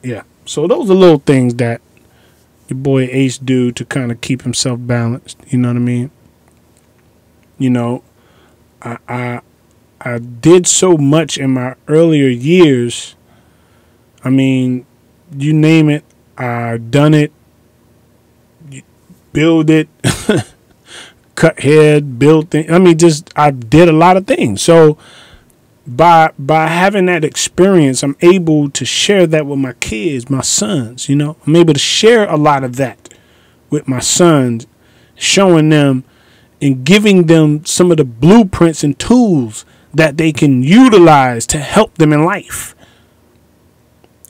Yeah. So those are little things that your boy Ace do to kind of keep himself balanced. You know what I mean? I did so much in my earlier years. I mean, you name it, I've done it. Build it, cut head, build things. I mean, I did a lot of things. So by having that experience, I'm able to share that with my kids, my sons. I'm able to share a lot of that with my sons, showing them and giving them some of the blueprints and tools that they can utilize to help them in life.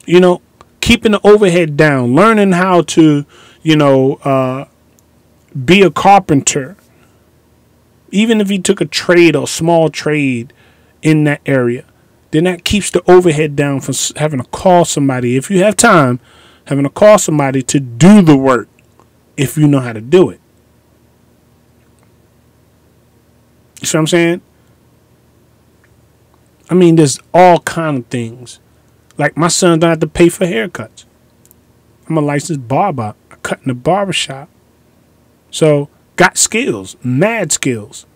Keeping the overhead down, learning how to, be a carpenter, even if he took a trade or small trade in that area, then that keeps the overhead down for having to call somebody. If you have time, having to call somebody to do the work if you know how to do it. You see what I'm saying? I mean, there's all kind of things. Like my son don't have to pay for haircuts. I'm a licensed barber. I cut in the barber shop. So, got skills, mad skills.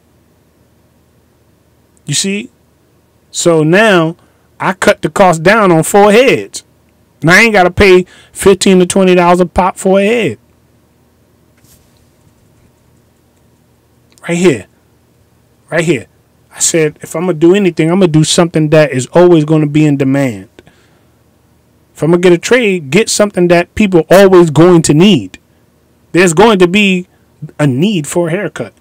You see? So now, I cut the cost down on 4 heads. Now I ain't got to pay $15 to $20 a pop for a head. Right here. Right here. I said, if I'm going to do anything, I'm going to do something that is always going to be in demand. If I'm going to get a trade, get something that people are always going to need. There's going to be a need for a haircut.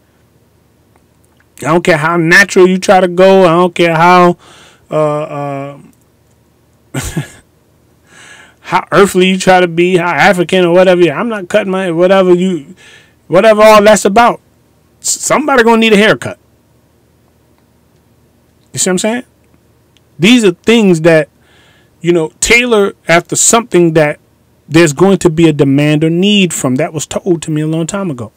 I don't care how natural you try to go. I don't care how how earthly you try to be, how African or whatever. I'm not cutting my whatever all that's about. Somebody gonna need a haircut. You see what I'm saying? These are things that, tailor after something that there's going to be a demand or need from. That was told to me a long time ago.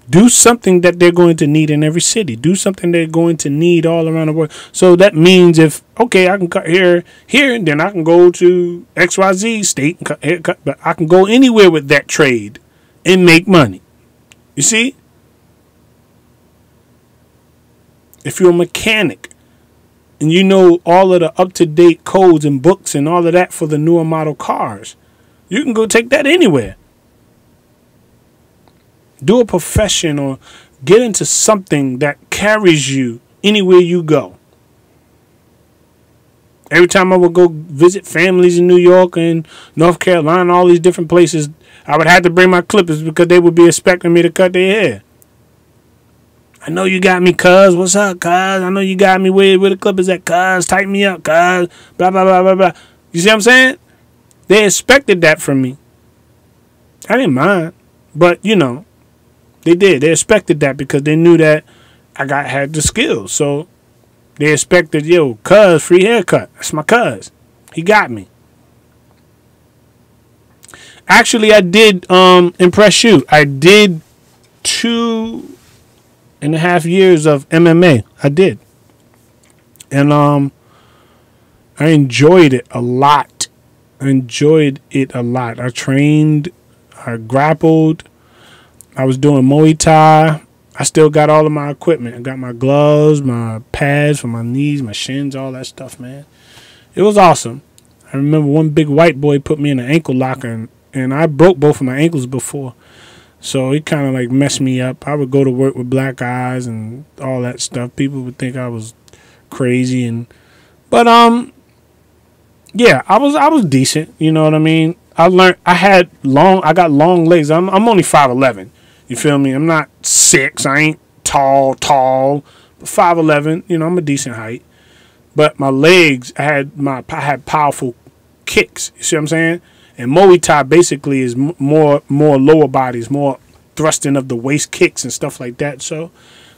Do something that they're going to need in every city. Do something they're going to need all around the world. So that means if, okay, I can cut here, and then I can go to XYZ state and cut haircut, but I can go anywhere with that trade and make money. You see? If you're a mechanic and you know all of the up-to-date codes and books and all of that for the newer model cars, you can go take that anywhere. Do a profession or get into something that carries you anywhere you go. Every time I would go visit families in New York and North Carolina, all these different places, I would have to bring my clippers because they would be expecting me to cut their hair. I know you got me, cuz. What's up, cuz? I know you got me. Where the clippers at, cuz? Tighten me up, cuz. Blah, blah, blah, blah, blah. You see what I'm saying? They expected that from me. I didn't mind. But, they did. They expected that because they knew that I had the skills. So they expected, yo, cuz, free haircut. That's my cuz. He got me. Actually, I did impress you. I did 2.5 years of MMA. I did. And I enjoyed it a lot. I trained. I grappled. I was doing Muay Thai. I still got all of my equipment. I got my gloves, my pads for my knees, my shins, all that stuff, man. It was awesome. I remember one big white boy put me in an ankle locker, and I broke both of my ankles before. So it kind of like messed me up. I would go to work with black eyes and all that stuff. People would think I was crazy, but yeah, I was decent. You know what I mean? I got long legs. I'm only 5'11". You feel me? I'm not 6. I ain't tall, but 5'11". I'm a decent height. But my legs, I had powerful kicks. You see what I'm saying? And Muay Thai basically is more lower bodies, more thrusting of the waist kicks and stuff like that. So,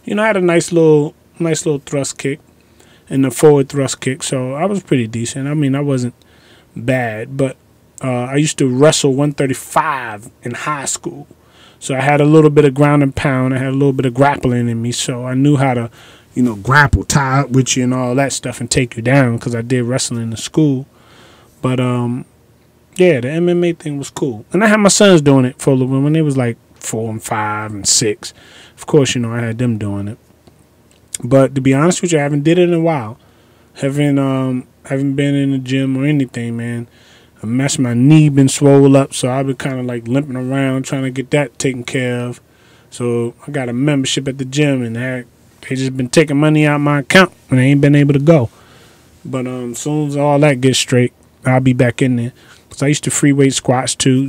I had a nice little thrust kick and the forward thrust kick. So I was pretty decent. I mean, I wasn't bad, but I used to wrestle 135 in high school. So I had a little bit of ground and pound. I had a little bit of grappling in me. So I knew how to, grapple, tie up with you and all that stuff and take you down because I did wrestling in school. But, yeah, the MMA thing was cool. And I had my sons doing it for a little bit when they was like 4 and 5 and 6. Of course, I had them doing it. But to be honest with you, I haven't did it in a while. Haven't been in the gym or anything, man. My knee been swole up, so I've been kind of like limping around trying to get that taken care of. So I got a membership at the gym, and they just been taking money out of my account, and I ain't been able to go. But as soon as all that gets straight, I'll be back in there. Because I used to free weight squats too,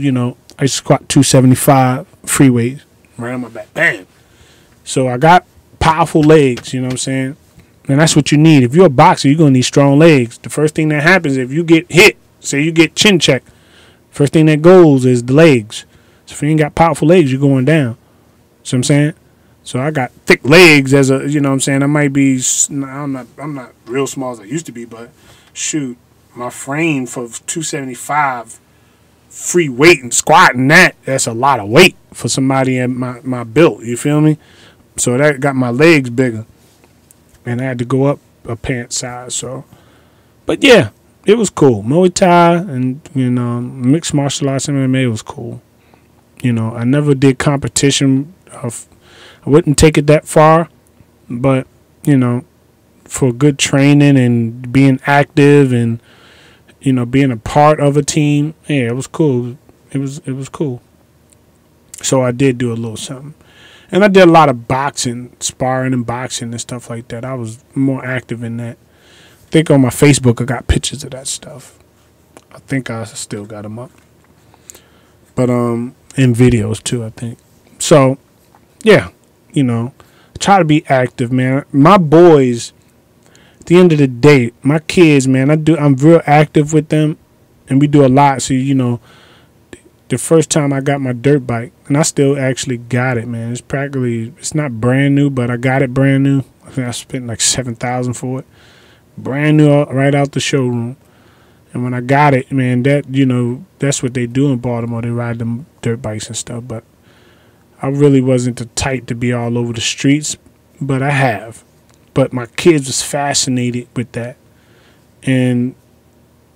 I used to squat 275 free weights right on my back. Bam! So I got powerful legs, you know what I'm saying? And that's what you need. If you're a boxer, you're going to need strong legs. The first thing that happens if you get hit, say you get chin checked, first thing that goes is the legs. So if you ain't got powerful legs, you're going down. See what I'm saying? So I got thick legs as a, you know what I'm saying? I might be, I'm not real small as I used to be, but shoot, my frame for 275 free weight and squatting that's a lot of weight for somebody in my build, you feel me? So that got my legs bigger, and I had to go up a pant size. So, but yeah, it was cool. Muay Thai and, you know, mixed martial arts and MMA was cool. You know, I never did competition. I wouldn't take it that far, but, you know, for good training and being active and, you know, being a part of a team, yeah, it was cool. It was cool. So I did do a little something. And I did a lot of boxing, sparring and boxing and stuff like that. I was more active in that. I think on my Facebook I got pictures of that stuff. I think I still got them up. But in videos too, I think. So, yeah, you know, try to be active, man. My boys, at the end of the day, my kids, man, I'm real active with them, and we do a lot. So, you know, the first time I got my dirt bike, and I still actually got it, man. It's not brand new, but I got it brand new. I think I spent like $7,000 for it. Brand new, right out the showroom. And when I got it, man, that, you know, that's what they do in Baltimore. They ride them dirt bikes and stuff. But I really wasn't the type to be all over the streets, but I have. But my kids was fascinated with that. And,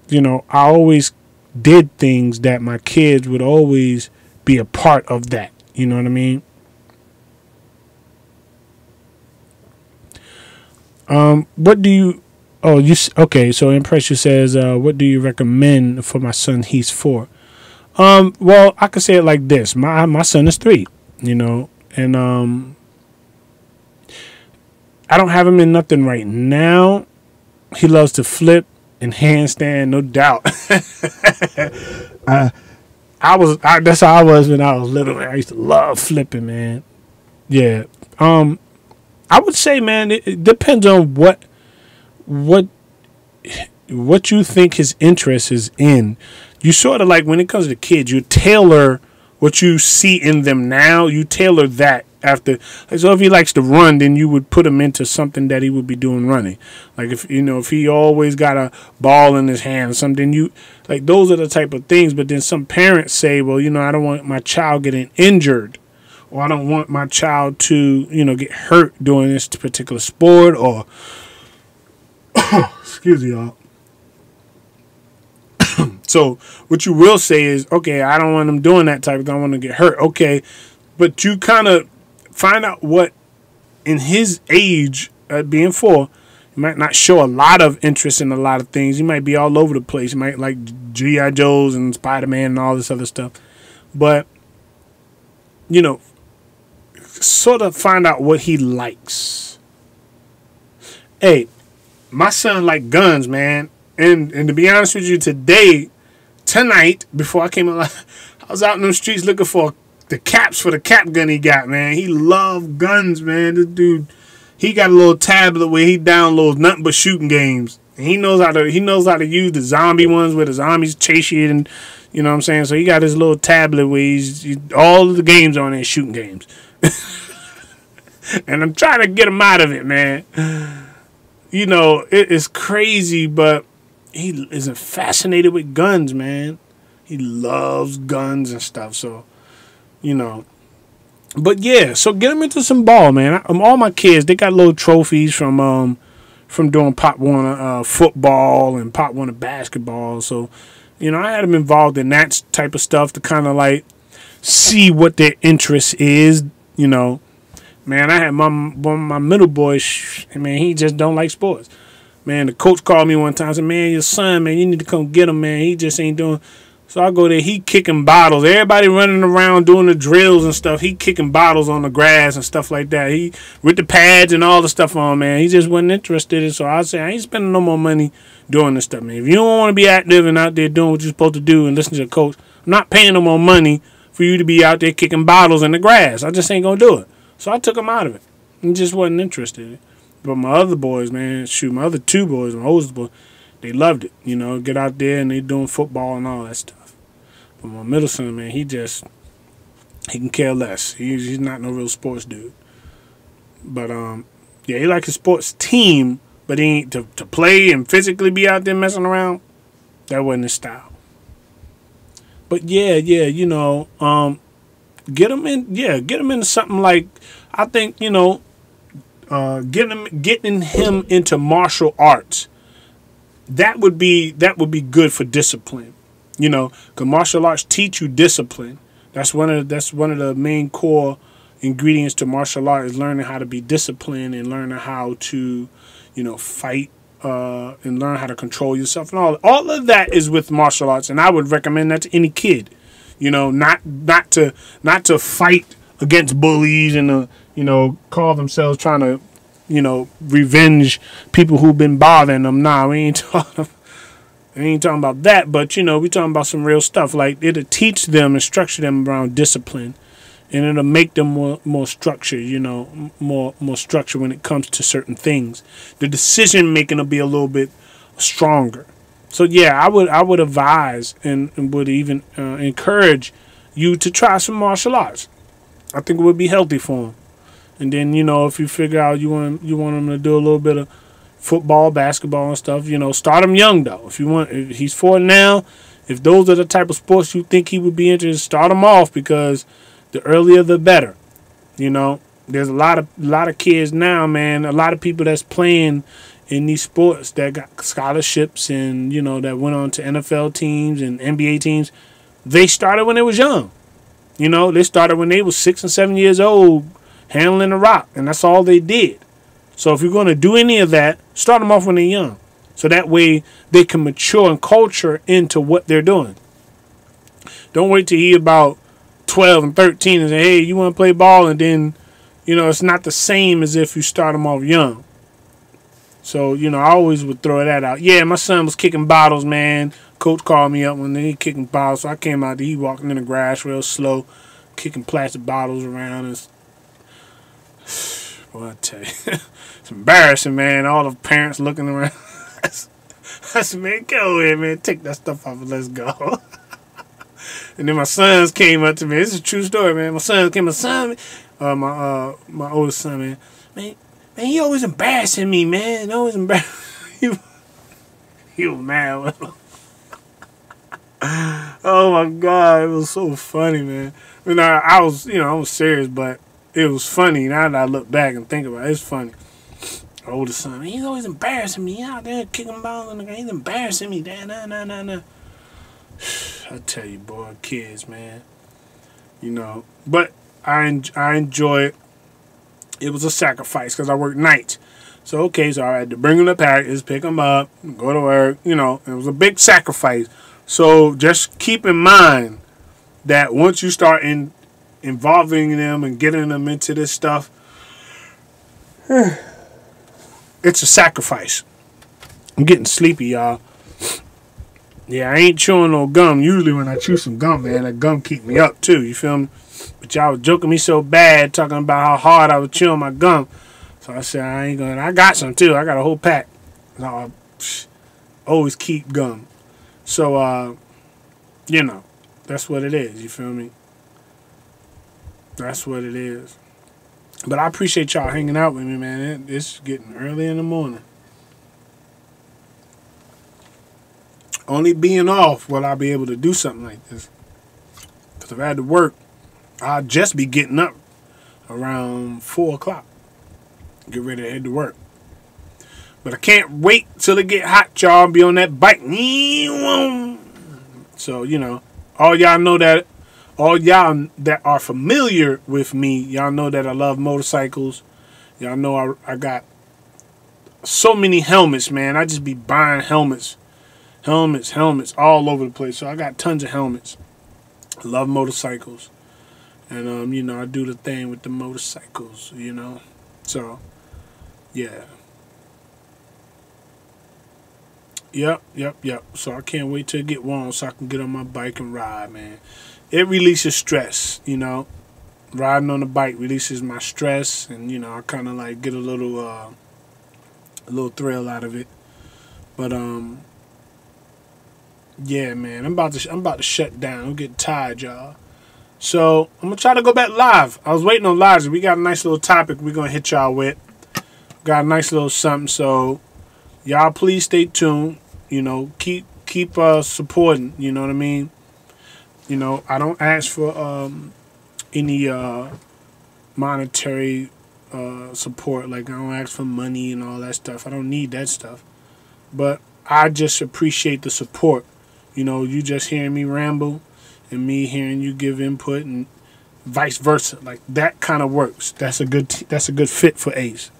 you know, I always did things that my kids would always be a part of that. You know what I mean? What do you... Oh, okay, so Impress says, what do you recommend for my son? He's 4. Well, I could say it like this. My son is 3, you know, and I don't have him in nothing right now. He loves to flip and handstand, no doubt. That's how I was when I was little. I used to love flipping, man. Yeah. I would say, man, it depends on what you think his interest is in. You sort of, like, when it comes to kids, you tailor what you see in them now. You tailor that after. Like, so if he likes to run, then you would put him into something that he would be doing running. Like, if he always got a ball in his hand or something, those are the type of things. But then some parents say, well, you know, I don't want my child getting injured, or I don't want my child to, you know, get hurt doing this particular sport, or excuse me, y'all. So what you will say is, okay, I don't want him doing that type of thing. I want to get hurt. Okay, but you kind of find out what, in his age, being 4, he might not show a lot of interest in a lot of things. He might be all over the place. He might like G.I. Joes and Spider-Man and all this other stuff. But, you know, sort of find out what he likes. Hey, my son like guns, man. And to be honest with you, tonight, before I came alive, I was out in the streets looking for the caps for the cap gun he got, man. He loved guns, man. This dude, he got a little tablet where he downloads nothing but shooting games. And he knows how to use the zombie ones where the zombies chase you, and you know what I'm saying? So he got his little tablet where all of the games on there shooting games. And I'm trying to get him out of it, man. You know, it is crazy, but he is fascinated with guns, man. He loves guns and stuff, so, you know. But yeah, so get him into some ball, man. All my kids, they got little trophies from doing Pop Warner football and Pop Warner basketball. So, you know, I had them involved in that type of stuff to kind of like see what their interest is, you know. Man, I had one of my middle boys, man, he just don't like sports. Man, the coach called me one time and said, man, your son, man, you need to come get him, man. He just ain't doing. So I go there, he kicking bottles. Everybody running around doing the drills and stuff. He kicking bottles on the grass and stuff like that. He with the pads and all the stuff on, man. He just wasn't interested in. So I say, I ain't spending no more money doing this stuff, man. If you don't want to be active and out there doing what you're supposed to do and listen to the coach, I'm not paying no more money for you to be out there kicking bottles in the grass. I just ain't going to do it. So I took him out of it. He just wasn't interested. But my other boys, man, shoot, my other 2 boys, my oldest boy, they loved it. You know, get out there and they doing football and all that stuff. But my middle son, man, he can care less. He's not no real sports dude. But yeah, he like his sports team, but he ain't to play and physically be out there messing around. That wasn't his style. But yeah, get him in. Yeah, get him into something like, I think, getting him into martial arts. That would be good for discipline. Because martial arts teach you discipline. That's one of the main core ingredients to martial art, is learning how to be disciplined and learning how to, fight, and learn how to control yourself, and all of that is with martial arts. And I would recommend that to any kid. Not to fight against bullies and call themselves trying to revenge people who've been bothering them. Nah, we ain't talking about that. But we talking about some real stuff. Like, it'll teach them and structure them around discipline, and it'll make them more structured. More structure when it comes to certain things. The decision making will be a little bit stronger. So yeah, I would advise and would even encourage you to try some martial arts. I think it would be healthy for them. And then if you figure out you want them to do a little bit of football, basketball, and stuff, start him young though. If he's 4 now, if those are the type of sports you think he would be interested, start him off, because the earlier the better. There's a lot of kids now, man. A lot of people that's playing in these sports that got scholarships and that went on to NFL teams and NBA teams. They started when they was young. They started when they was 6 and 7 years old, handling the rock, and that's all they did. So if you're going to do any of that, start them off when they're young, so that way they can mature and culture into what they're doing. Don't wait till you're about 12 and 13 and say, hey, you want to play ball, and then it's not the same as if you start them off young. So I always would throw that out. Yeah, my son was kicking bottles, man. Coach called me up when he kicking bottles, so I came out there. He walking in the grass real slow, kicking plastic bottles around. And well, I tell you, it's embarrassing, man. All the parents looking around. I said, man, get over here, man. Take that stuff off and let's go. And then my sons came up to me. This is a true story, man. My sons came. My oldest son, man, he always embarrassing me, man. Always embarrassing. He was mad with him. Oh my God, it was so funny, man. I was serious, but it was funny. Now that I look back and think about it, it's funny. My oldest son, man, he's always embarrassing me. Out there kicking balls in the game. He's embarrassing me. Nah. I tell you, boy, kids, man. But I enjoy it. It was a sacrifice because I worked nights. So I had to bring them to practice, pick them up, go to work. It was a big sacrifice. So just keep in mind that once you start involving them and getting them into this stuff, it's a sacrifice. I'm getting sleepy, y'all. Yeah, I ain't chewing no gum. Usually when I chew some gum, man, that gum keep me up too. You feel me? But y'all was joking me so bad, talking about how hard I was chewing my gum. So I said, I ain't gonna. I got some too. I got a whole pack. I always keep gum. So, that's what it is. You feel me? That's what it is. But I appreciate y'all hanging out with me, man. It's getting early in the morning. Only being off will I be able to do something like this. Because if I had to work, I'd just be getting up around 4 o'clock. Get ready to head to work. But I can't wait till it get hot, y'all, and be on that bike. So, all y'all know that, all y'all that are familiar with me, y'all know that I love motorcycles. Y'all know I got so many helmets, man. I just be buying helmets all over the place. So I got tons of helmets. I love motorcycles. And, I do the thing with the motorcycles, So, yeah. Yep. So I can't wait till it get warm so I can get on my bike and ride, man. It releases stress, Riding on the bike releases my stress, and, I kind of like get a little thrill out of it. But, yeah, man, I'm about to shut down. I'm getting tired, y'all. So I'm gonna try to go back live. I was waiting on live. We got a nice little topic we're gonna hit y'all with. Got a nice little something. So y'all please stay tuned. You know, keep supporting. You know what I mean? You know, I don't ask for any monetary support. Like I don't ask for money and all that stuff. I don't need that stuff. But I just appreciate the support. You know, you just hearing me ramble and me hearing you give input and vice versa. Like that kind of works. That's a good fit for Ace.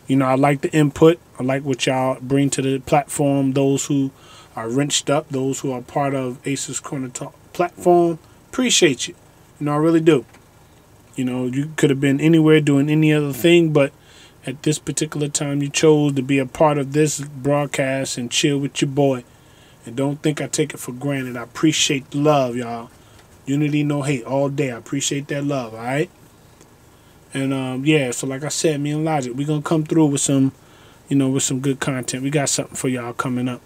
You know, I like the input. I like what y'all bring to the platform. Those who are wrenched up, those who are part of Ace's Corner Talk platform, appreciate you. You know, I really do. You know, you could have been anywhere doing any other thing, but at this particular time, you chose to be a part of this broadcast and chill with your boy. And don't think I take it for granted. I appreciate the love, y'all. Unity, no hate, all day. I appreciate that love, all right? And, yeah, so like I said, me and Logic, we're going to come through with some, you know, with some good content. We got something for y'all coming up.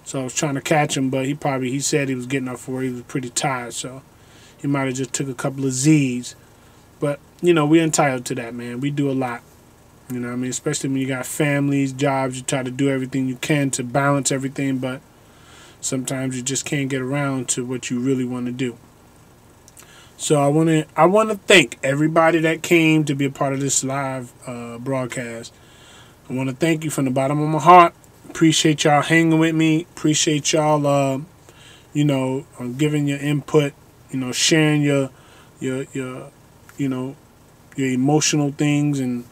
So I was trying to catch him, but he said he was getting up for it. He was pretty tired, so he might have just took a couple of Z's. But, you know, we're entitled to that, man. We do a lot. You know what I mean? Especially when you got families, jobs, you try to do everything you can to balance everything, but sometimes you just can't get around to what you really want to do. So I want to thank everybody that came to be a part of this live broadcast. I want to thank you from the bottom of my heart. Appreciate y'all hanging with me. Appreciate y'all, you know, giving your input. You know, sharing your you know, your emotional things and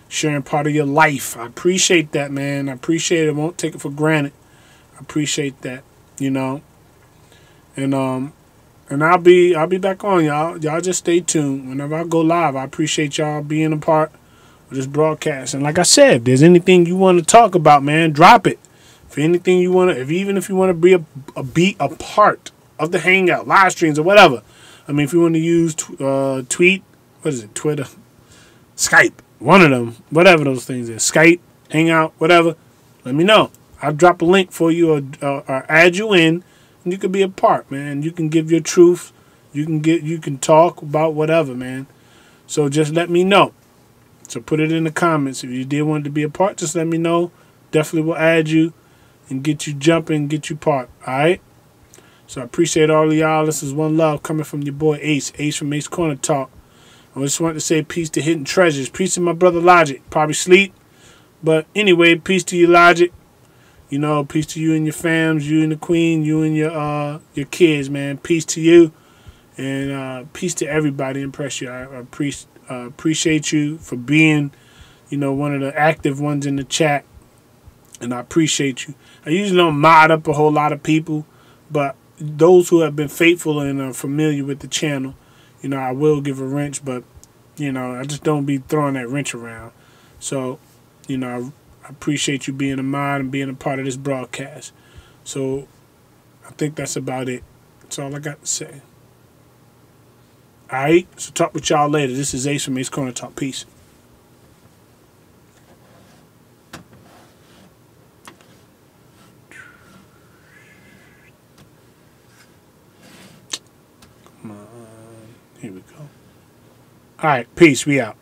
sharing part of your life. I appreciate that, man. I appreciate it. I won't take it for granted. I appreciate that, you know. And I'll be back on, y'all. Y'all just stay tuned. Whenever I go live, I appreciate y'all being a part of this broadcast. And like I said, if there's anything you want to talk about, man, drop it. For anything you want to, even if you want to be a part of the hangout, live streams or whatever. I mean, if you want to use tweet, what is it, Twitter, Skype, one of them, whatever those things is, Skype, Hangout, whatever, let me know. I'll drop a link for you or add you in, and you can be a part, man. You can give your truth. You can talk about whatever, man. So just let me know. So put it in the comments. If you did want to be a part, just let me know. Definitely will add you and get you jumping, get you part, all right? So I appreciate all of y'all. This is one love coming from your boy Ace from Ace Corner Talk. I just wanted to say peace to Hidden Treasures. Peace to my brother Logic. Probably sleep. But anyway, peace to you, Logic. You know, peace to you and your fams, you and the queen, you and your kids, man. Peace to you. And peace to everybody in Pressure. I appreciate you for being, you know, one of the active ones in the chat. And I appreciate you. I usually don't mod up a whole lot of people, but those who have been faithful and are familiar with the channel, you know, I will give a wrench, but, you know, I just don't be throwing that wrench around. So, you know, I appreciate you being a mod and being a part of this broadcast. So, I think that's about it. That's all I got to say. All right? So, talk with y'all later. This is Ace from Ace Corner Talk. Peace. Come on. Here we go. All right. Peace. We out.